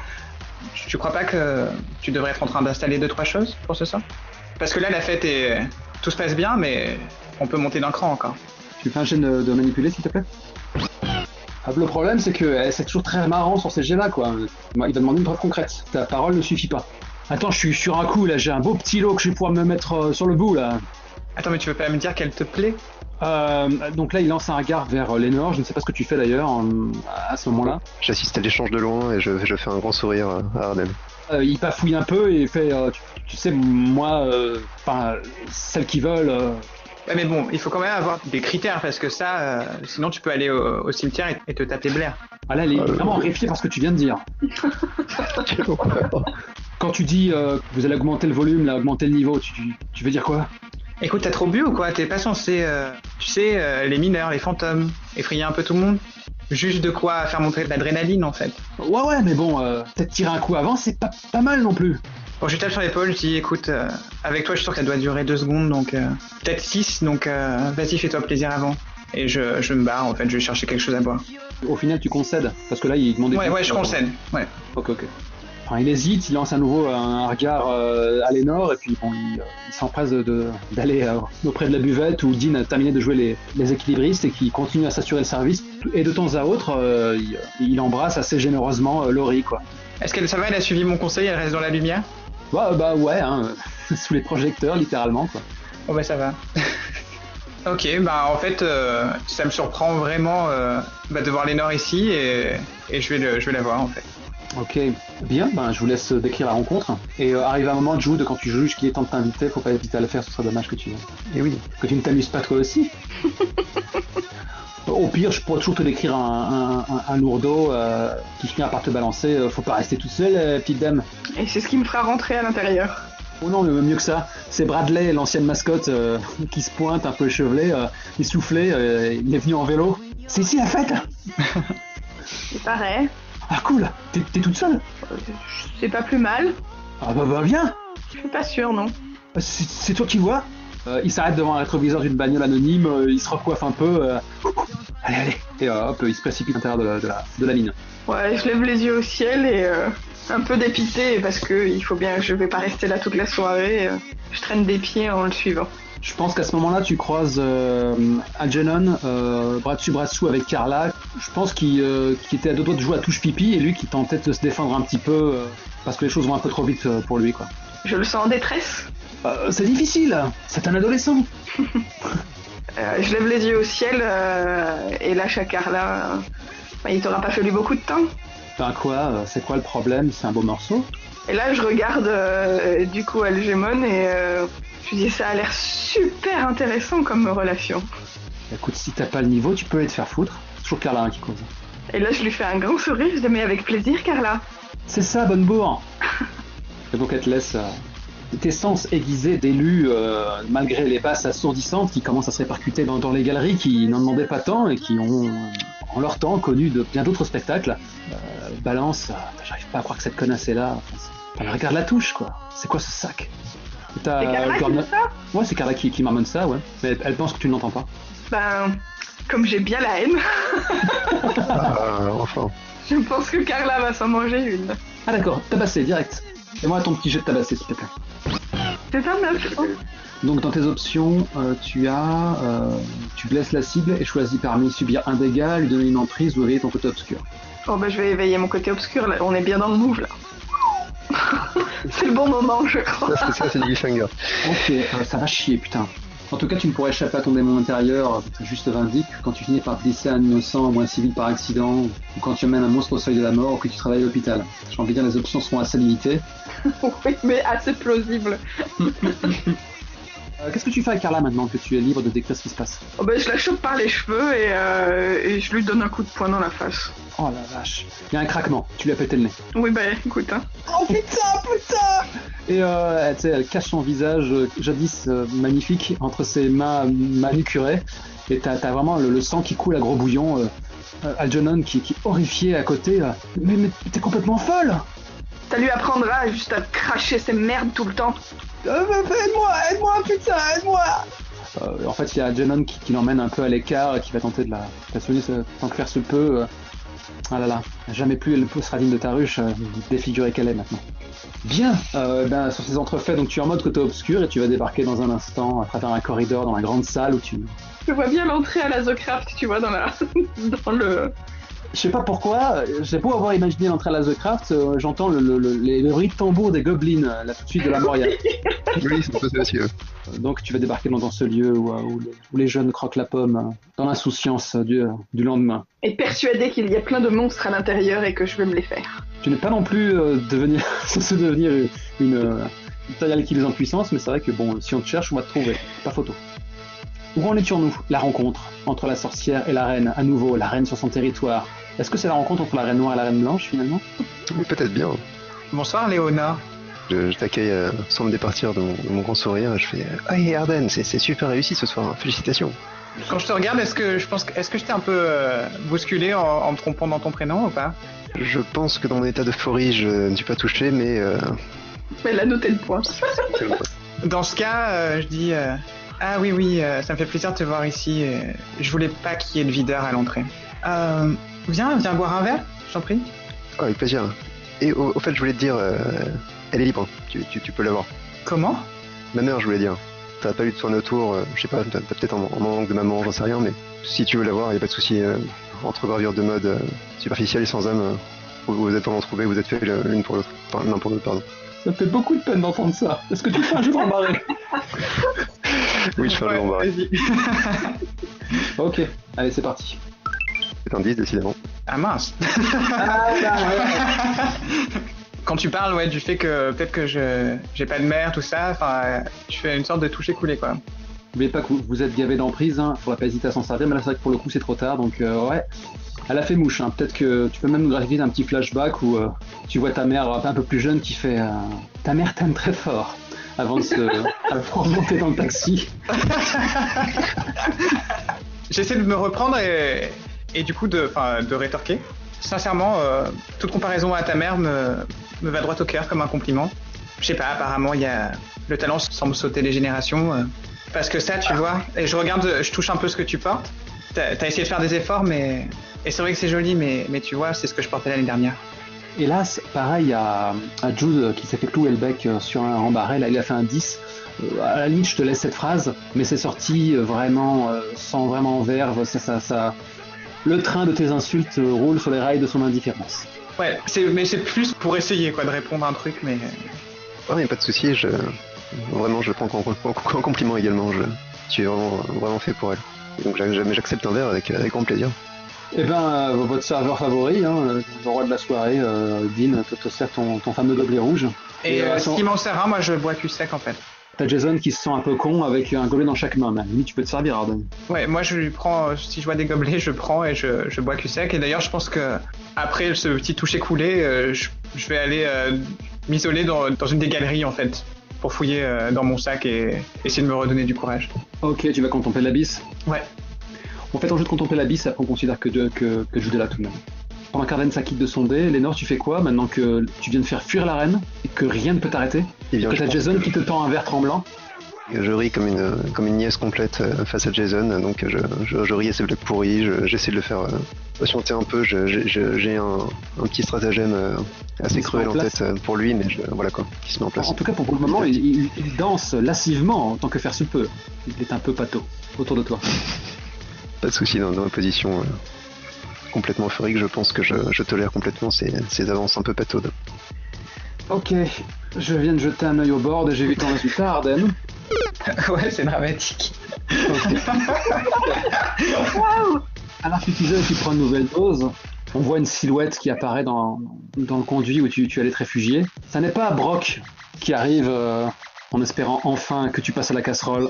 Tu crois pas que tu devrais être en train d'installer 2-3 choses pour ce soir ? Parce que là la fête est... Tout se passe bien mais on peut monter d'un cran encore. Tu fais un jet de manipuler s'il te plaît ? Le problème c'est que c'est toujours très marrant sur ces jets là quoi. Il va demander une preuve concrète. Ta parole ne suffit pas. Attends, je suis sur un coup là, j'ai un beau petit lot que je vais pouvoir me mettre sur le bout là. Attends, mais tu veux pas me dire qu'elle te plaît ? Donc là il lance un regard vers Lénore, je ne sais pas ce que tu fais d'ailleurs à ce moment-là. J'assiste à l'échange de loin et je fais un grand sourire à Arden. Il bafouille un peu et fait tu sais moi, celles qui veulent... Ouais mais bon, il faut quand même avoir des critères parce que ça, sinon tu peux aller au cimetière et te taper Blair. Ah là elle est vraiment horrifiée par ce que tu viens de dire. Quand tu dis vous allez augmenter le volume, là, augmenter le niveau, tu veux dire quoi ? Écoute, t'as trop bu ou quoi ? T'es pas censé, les mineurs, les fantômes, effrayer un peu tout le monde ? Juste de quoi faire monter de l'adrénaline en fait. Ouais, mais bon, peut-être tirer un coup avant, c'est pas mal non plus. Bon, je lui tape sur l'épaule, je dis écoute, avec toi je suis sûr que ça doit durer 2 secondes, donc peut-être 6, donc vas-y fais-toi plaisir avant. Et je me barre en fait, je vais chercher quelque chose à boire. Au final tu concèdes, parce que là il demandait... Ouais, je concède, ouais. Ok. il hésite, il lance à nouveau un regard à Lénore, et puis bon, il s'empresse d'aller auprès de la buvette où Dean a terminé de jouer les équilibristes et qui continue à s'assurer le service. Et de temps à autre, il embrasse assez généreusement Laurie, quoi. Est-ce qu'elle, ça va, elle a suivi mon conseil, elle reste dans la lumière? Bah ouais, hein, sous les projecteurs, littéralement, quoi. Oh bah ça va. Ok, bah en fait, ça me surprend vraiment de voir Lénore ici et je vais la voir en fait. Ok, bien, je vous laisse décrire la rencontre. Et arrive un moment, Jude, quand tu juges qu'il est temps de t'inviter, faut pas hésiter à le faire, ce serait dommage que tu ne t'amuses pas toi aussi. Au pire, je pourrais toujours te décrire un lourdeau qui finira par te balancer. Faut pas rester toute seule, petite dame. Et c'est ce qui me fera rentrer à l'intérieur. Oh non, mieux que ça. C'est Bradley, l'ancienne mascotte, qui se pointe, un peu échevelé, essoufflé. Il est venu en vélo. C'est ici la fête. Il paraît. Ah cool. T'es toute seule? C'est pas plus mal. Ah bah viens. Je suis pas sûre, non. C'est toi qui vois. Il s'arrête devant un rétroviseur d'une bagnole anonyme, il se recoiffe un peu. Allez. Et hop, il se précipite à l'intérieur de la mine. Ouais, je lève les yeux au ciel et un peu dépité parce que il faut bien, je vais pas rester là toute la soirée. Je traîne des pieds en le suivant. Je pense qu'à ce moment-là, tu croises Algernon, bras dessus bras dessous avec Carla. Je pense qu'il était à deux doigts de jouer à touche pipi et lui qui tentait de se défendre un petit peu parce que les choses vont un peu trop vite pour lui, quoi. Je le sens en détresse. C'est difficile, c'est un adolescent. Je lève les yeux au ciel et lâche à Carla. Il t'aura pas fallu beaucoup de temps. Ben quoi, c'est quoi le problème? C'est un beau morceau. Et là, je regarde du coup Algemon et je dis ça a l'air super intéressant comme relation. Écoute, si t'as pas le niveau, tu peux aller te faire foutre. C'est toujours Carla qui cause. Et là, je lui fais un grand sourire, je dis mais avec plaisir, Carla. C'est ça, bonne bourre. Et donc elle te laisse tes sens aiguisés d'élu, malgré les basses assourdissantes qui commencent à se répercuter dans les galeries qui n'en demandaient pas tant et qui ont, en leur temps, connu de bien d'autres spectacles. Balance, j'arrive pas à croire que cette connasse est là. Regarde la touche, quoi. C'est quoi ce sac? C'est Carla qui fait ça? Ouais, c'est Carla qui marmonne ça, ouais. Mais elle pense que tu ne l'entends pas. Comme j'ai bien la haine. Enfin. Je pense que Carla va s'en manger une. Ah d'accord, tabasser, direct. Fais-moi ton petit jet de tabasser, s'il te plaît. C'est un 9. Donc dans tes options, tu blesses la cible et choisis parmi subir un dégât, lui donner une emprise ou éveiller ton côté obscur. Oh je vais éveiller mon côté obscur, là. On est bien dans le move là. C'est le bon moment, je crois. Ça c'est du cliffhanger. Ok, ça va chier, putain. En tout cas, tu ne pourrais échapper à ton démon intérieur, juste vindique, quand tu finis par te glisser un innocent ou un civil par accident, ou quand tu amènes un monstre au seuil de la mort, ou que tu travailles à l'hôpital. J'ai envie de dire, les options seront assez limitées. Oui, mais assez plausible. Qu'est-ce que tu fais avec Carla maintenant que tu es libre de décrire ce qui se passe? Je la chope par les cheveux et je lui donne un coup de poing dans la face. Oh la vache. Il y a un craquement, tu lui as pété le nez. Oui, écoute, hein. Oh putain. Et tu sais, elle cache son visage jadis magnifique entre ses mains manucurées. Et t'as vraiment le sang qui coule à gros bouillon. Algernon qui est horrifié à côté. Mais t'es complètement folle! Ça lui apprendra juste à cracher ses merdes tout le temps. Aide-moi, putain, aide-moi! En fait, il y a Algernon qui l'emmène un peu à l'écart, qui va tenter de la soigner tant que faire se peut. Ah là là, jamais plus elle sera digne de ta ruche, défigurée qu'elle est maintenant. Bien, sur ces entrefaits, donc tu es en mode côté obscur et tu vas débarquer dans un instant à travers un corridor dans la grande salle où tu... Je vois bien l'entrée à la The Craft, tu vois, dans le... Je sais pas pourquoi, j'ai beau avoir imaginé l'entrée à la The Craft, j'entends les bruits de tambour des gobelins, là tout de suite de la Moria. Oui, c'est possible aussi. Donc tu vas débarquer dans ce lieu où les jeunes croquent la pomme, dans l'insouciance du lendemain. Et persuadé qu'il y a plein de monstres à l'intérieur et que je vais me les faire. Tu n'es pas non plus censé devenir une serial killer en puissance, mais c'est vrai que bon, si on te cherche, on va te trouver, pas photo. Où en est-on-nous? La rencontre entre la sorcière et la reine, à nouveau, la reine sur son territoire. Est-ce que c'est la rencontre entre la reine noire et la reine blanche, finalement? Oui, peut-être bien. Bonsoir, Léona. Je t'accueille sans me départir de mon grand sourire. Je fais « Hey, Arden, c'est super réussi ce soir, félicitations !» Quand je te regarde, est-ce que je t'ai un peu bousculé en me trompant dans ton prénom ou pas? Je pense que dans mon état d'euphorie, je ne suis pas touché, mais... Mais elle a noté le point. Dans ce cas, je dis... Ah oui, ça me fait plaisir de te voir ici. Je voulais pas qu'il y ait de videur à l'entrée. Viens boire un verre, je t'en prie. Oh, avec plaisir. Et au fait, je voulais te dire, elle est libre, tu peux l'avoir. Comment? Ma mère, je voulais dire. T'as pas eu de soin autour, je sais pas, t'as peut-être un manque de maman, j'en sais rien, mais si tu veux l'avoir, y a pas de souci. Entre gravure de mode superficielle et sans âme, vous êtes vraiment trouvés, vous êtes fait l'une pour l'autre. Enfin, l'un pour l'autre, pardon. Ça me fait beaucoup de peine d'entendre ça. Est-ce que tu fais un jeu d'embarré? Oui, je fais un jeu d'embarras. Vas-y. Ok, allez, c'est parti. C'est un 10, décidément. Ah mince. Quand tu parles ouais, du fait que peut-être que j'ai pas de mère, tout ça, enfin, je fais une sorte de toucher-couler, quoi. N'oubliez pas que vous êtes gavé d'emprise, hein. Faudra pas hésiter à s'en servir, mais là c'est vrai que pour le coup c'est trop tard, donc ouais. Elle a fait mouche, hein. Peut-être que tu peux même nous graphiser un petit flashback où tu vois ta mère un peu plus jeune qui fait ta mère t'aime très fort avant de se remonter dans le taxi. J'essaie de me reprendre et du coup de rétorquer. Sincèrement, toute comparaison à ta mère me va droit au cœur comme un compliment. Je sais pas, apparemment le talent semble sauter les générations. Parce que ça, tu vois, et je touche un peu ce que tu portes. T'as essayé de faire des efforts, et c'est vrai que c'est joli, mais tu vois, c'est ce que je portais l'année dernière. Hélas, pareil à Jude qui s'est fait clouer le bec sur un rembarré, là il a fait un 10. À la limite, je te laisse cette phrase, mais c'est sorti vraiment sans vraiment verve. Ça, le train de tes insultes roule sur les rails de son indifférence. Ouais, mais c'est plus pour essayer quoi de répondre à un truc, mais. Oh, mais pas de souci, vraiment, je le prends en compliment également. Tu es vraiment fait pour elle. Donc j'accepte un verre avec grand plaisir. Eh ben, votre serveur favori, hein, le roi de la soirée, Dean, te sert ton fameux gobelet rouge. Et s'il m'en sert un, moi je bois cul sec en fait. T'as Jason qui se sent un peu con avec un gobelet dans chaque main, mais lui tu peux te servir, Arden. Ouais, moi je lui prends, si je vois des gobelets, je prends et je bois cul sec. Et d'ailleurs, je pense que après ce petit toucher coulé, je vais aller m'isoler dans une des galeries en fait, pour fouiller dans mon sac et essayer de me redonner du courage. Ok, tu vas contempler l'abysse. Ouais. En fait, en jeu de contempler l'abysse, après on considère que Jude est là tout de même. Pendant qu'Arden s'acquitte de son dé, Lénore, tu fais quoi maintenant que tu viens de faire fuir la reine et que rien ne peut t'arrêter? Que t'as Jason qui te tend un verre tremblant? Je ris comme une nièce complète face à Jason, donc je ris à ses blagues pourries, j'essaie de le faire patienter un peu, j'ai un petit stratagème assez cruel en tête pour lui, mais voilà quoi, qui se met en place. En tout cas, pour le moment, il danse lascivement en tant que faire se peut. Il est un peu pâteau autour de toi. Pas de soucis dans ma position complètement euphorique, je pense que je tolère complètement ces avances un peu pataudes. Ok, je viens de jeter un œil au board et j'ai vu ton résultat, Arden. Ouais, c'est dramatique. Okay. Alors que tu prends une nouvelle dose, on voit une silhouette qui apparaît dans le conduit où tu allais te réfugier. Ça n'est pas Brock qui arrive en espérant enfin que tu passes à la casserole.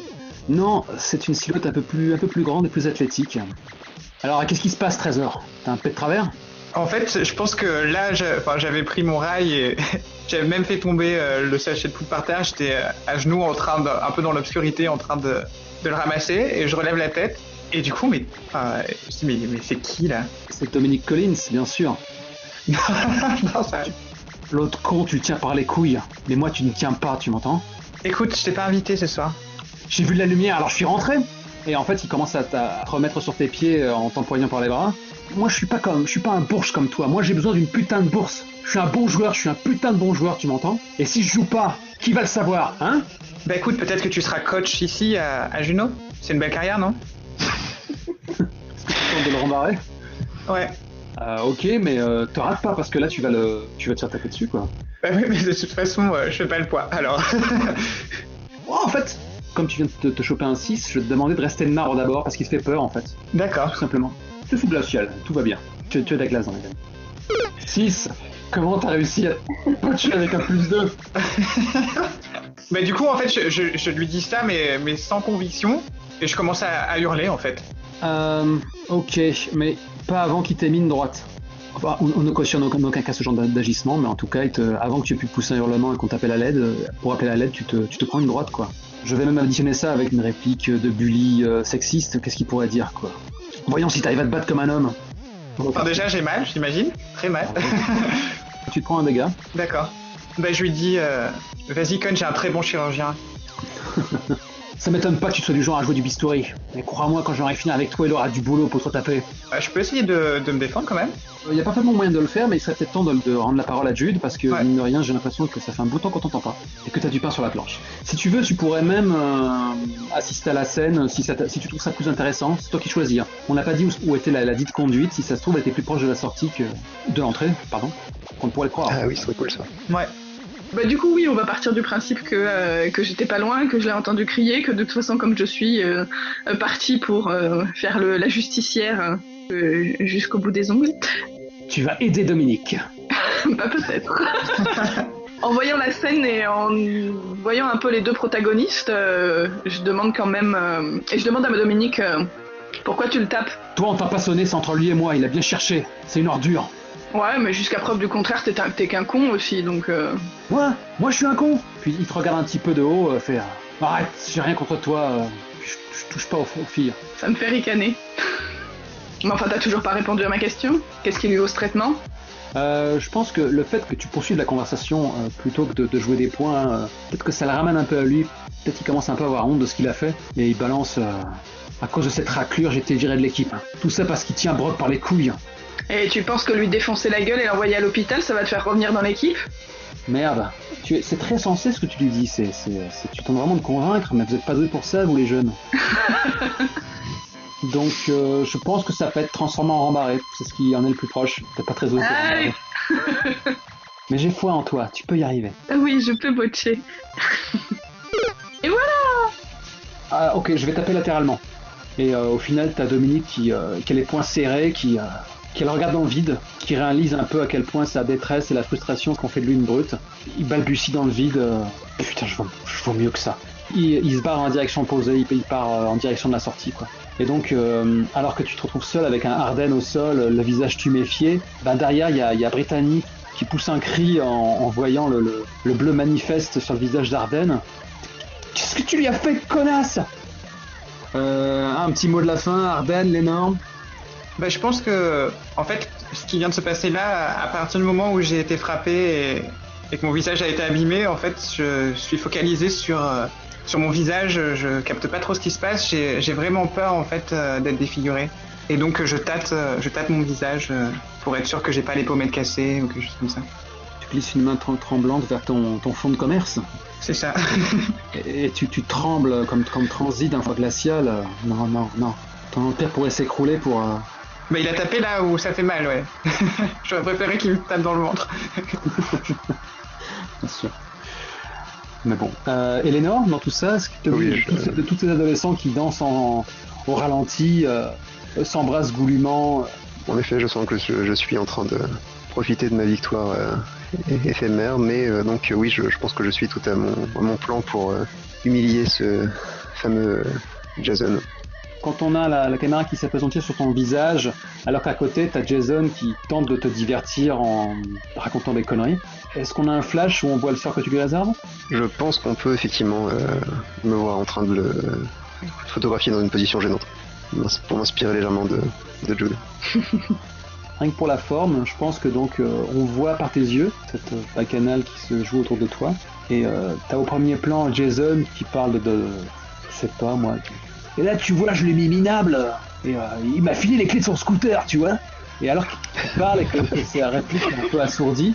Non, c'est une silhouette un peu plus grande et plus athlétique. Alors, qu'est-ce qui se passe, Trésor? T'as un pet de travers? En fait, je pense que là, j'avais pris mon rail et j'avais même fait tomber le sachet de poudre par terre. J'étais à genoux, un peu dans l'obscurité, en train de le ramasser, et je relève la tête. Et du coup, mais c'est qui là? C'est Dominic Collins, bien sûr. Non, ça... L'autre con, tu le tiens par les couilles. Mais moi, tu ne tiens pas, tu m'entends? Écoute, je t'ai pas invité ce soir. J'ai vu de la lumière, alors je suis rentré. Et en fait, il commence à te remettre sur tes pieds en t'empoignant par les bras. Moi, je suis pas un bourge comme toi. Moi, j'ai besoin d'une putain de bourse. Je suis un bon joueur, je suis un putain de bon joueur, tu m'entends? Et si je joue pas, qui va le savoir, hein? Bah écoute, peut-être que tu seras coach ici à Juno. C'est une belle carrière, non? De le rembarrer? Ouais. Ok, mais te rate pas parce que là, tu vas te faire taper dessus, quoi. Bah oui, mais de toute façon, je fais pas le poids, alors. Oh, en fait, comme tu viens de te choper un 6, je vais te demander de rester de marre d'abord parce qu'il te fait peur, en fait. D'accord. Tout simplement. C'est sous glacial, tout va bien. Tu as de la glace dans les veines. 6. Comment t'as réussi à pocher avec un +2? Bah du coup, en fait, je lui dis ça, mais sans conviction, et je commence à hurler, en fait. Ok, mais pas avant qu'il t'ait mis une droite. Enfin, on ne cautionne en aucun cas ce genre d'agissement, mais en tout cas, avant que tu aies pu pousser un hurlement et qu'on t'appelle à l'aide, pour appeler à l'aide, tu te prends une droite, quoi. Je vais même additionner ça avec une réplique de bully sexiste, qu'est-ce qu'il pourrait dire, quoi. Voyons si t'arrives à te battre comme un homme. Enfin, déjà, j'ai mal, j'imagine. Très mal. Tu te prends un dégât. D'accord. Bah je lui dis, vas-y Con, j'ai un très bon chirurgien. Ça m'étonne pas que tu sois du genre à jouer du bistouri. Mais crois-moi, quand j'aurai fini avec toi, il aura du boulot pour te taper. Je peux essayer de me défendre quand même. Il y a pas vraiment moyen de le faire, mais il serait peut-être temps de rendre la parole à Jude, parce que, Ouais. mine de rien, j'ai l'impression que ça fait un bout de temps qu'on t'entend pas, et que t'as du pain sur la planche. Si tu veux, tu pourrais même assister à la scène, si tu trouves ça plus intéressant, c'est toi qui choisis. Hein. On n'a pas dit où était la dite conduite, si ça se trouve, elle était plus proche de la sortie que... de l'entrée, pardon, qu'on pourrait le croire. Ah oui, ce serait cool ça. Ouais. Bah du coup oui, on va partir du principe que j'étais pas loin, que je l'ai entendu crier, que de toute façon comme je suis partie pour faire la justicière jusqu'au bout des ongles, Tu vas aider Dominique. bah peut-être. En voyant la scène et en voyant un peu les deux protagonistes, je demande quand même et je demande à Dominique pourquoi tu le tapes. Toi, on t'a pas sonné, c'est entre lui et moi, il a bien cherché. C'est une ordure. Ouais, mais jusqu'à preuve du contraire, t'es qu'un con aussi, donc... Moi je suis un con. Puis il te regarde un petit peu de haut, fait arrête, j'ai rien contre toi, je touche pas aux filles. Ça me fait ricaner. Mais enfin, t'as toujours pas répondu à ma question. Qu'est-ce qui lui vaut ce traitement? Je pense que le fait que tu poursuives la conversation plutôt que de jouer des points, peut-être que ça le ramène un peu à lui, peut-être qu'il commence un peu à avoir honte de ce qu'il a fait, et il balance à cause de cette raclure, j'ai été viré de l'équipe. Tout ça parce qu'il tient Brock par les couilles. Et tu penses que lui défoncer la gueule et l'envoyer à l'hôpital, ça va te faire revenir dans l'équipe? Merde, c'est très sensé ce que tu lui dis, tu tentes vraiment de convaincre, mais vous êtes pas doués pour ça, vous les jeunes. Donc je pense que ça peut être transformé en rembarré, c'est ce qui en est le plus proche. T'es pas très doué pour rembarré. Mais j'ai foi en toi, tu peux y arriver. Ah oui, je peux botcher. Et voilà! Ah ok, je vais taper latéralement. Et au final, t'as Dominique qui a les poings serrés, qui le regarde dans le vide, qui réalise un peu à quel point sa détresse et la frustration qu'on fait de lui une brute. Il balbutie dans le vide. Putain, je vaux mieux que ça. Il se barre en direction opposée, il part en direction de la sortie, quoi. Et donc, alors que tu te retrouves seul avec un Arden au sol, le visage tuméfié, bah derrière, il y a Brittany qui pousse un cri en voyant le bleu manifeste sur le visage d'Arden. Qu'est-ce que tu lui as fait, connasse? Un petit mot de la fin, Arden, l'énorme. Bah, je pense que, en fait, ce qui vient de se passer là, à partir du moment où j'ai été frappé et que mon visage a été abîmé, en fait, je suis focalisé sur mon visage, je capte pas trop ce qui se passe, j'ai vraiment peur, en fait, d'être défiguré. Et donc, je tâte mon visage pour être sûr que j'ai pas les pommettes cassées ou quelque chose comme ça. Tu glisses une main tremblante vers ton fond de commerce. C'est ça. Et tu trembles comme transit d'un froid glacial. Non. Ton empire pourrait s'écrouler pour... Bah, il a tapé là où ça fait mal, ouais. J'aurais préféré qu'il me tape dans le ventre. Bien sûr. Mais bon. Eleanor, dans tout ça, est-ce que Oui, de tous ces adolescents qui dansent au ralenti, s'embrassent goulûment... En effet, je sens que je suis en train de profiter de ma victoire éphémère, mais donc oui, je pense que je suis tout à mon plan pour humilier ce fameux Jason. Quand on a la caméra qui s'appesantit sur ton visage, alors qu'à côté, t'as Jason qui tente de te divertir en racontant des conneries, est-ce qu'on a un flash où on voit le sort que tu lui réserves? Je pense qu'on peut effectivement me voir en train de le photographier dans une position gênante, pour m'inspirer légèrement de Jude. Rien que pour la forme, je pense que donc on voit par tes yeux cette bacchanale qui se joue autour de toi, et t'as au premier plan Jason qui parle de je sais pas moi. Et là tu vois, je l'ai mis minable, et il m'a filé les clés de son scooter, tu vois. Et alors qu'il parle et que c'est la réplique un peu assourdie,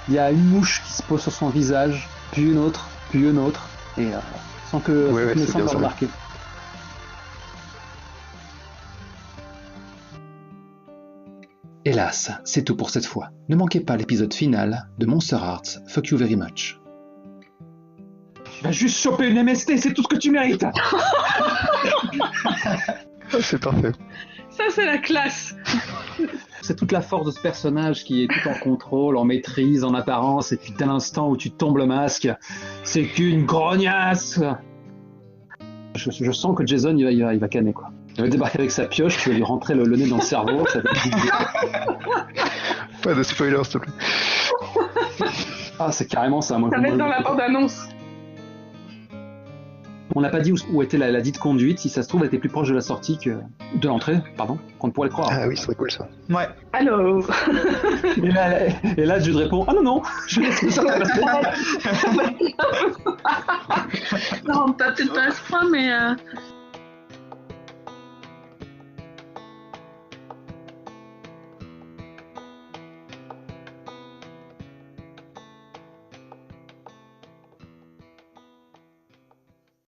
il y a une mouche qui se pose sur son visage, puis une autre, et sans que Ouais, ne c'est semble bien ça. remarquer. Hélas, c'est tout pour cette fois. Ne manquez pas l'épisode final de Monster Hearts Fuck You Very Much. Tu vas juste choper une MST, c'est tout ce que tu mérites. C'est parfait. Ça, c'est la classe. C'est toute la force de ce personnage qui est tout en contrôle, en maîtrise, en apparence, et puis dès l'instant où tu tombes le masque, c'est qu'une grognasse. Je sens que Jason, il va canner, quoi. Il va débarquer avec sa pioche, tu vas lui rentrer le nez dans le cerveau. Ça va... Pas de spoilers, s'il te plaît. Ah, c'est carrément ça. Moi, Ça va être dans la bande-annonce. On n'a pas dit où était la dite conduite. Si ça se trouve, elle était plus proche de la sortie que de l'entrée, pardon, qu'on ne pourrait le croire. Ah oui, ce serait cool ça. Ouais. Alors, Et là, Jude répond: ah non, je laisse ça. Non, peut-être pas à ce point, mais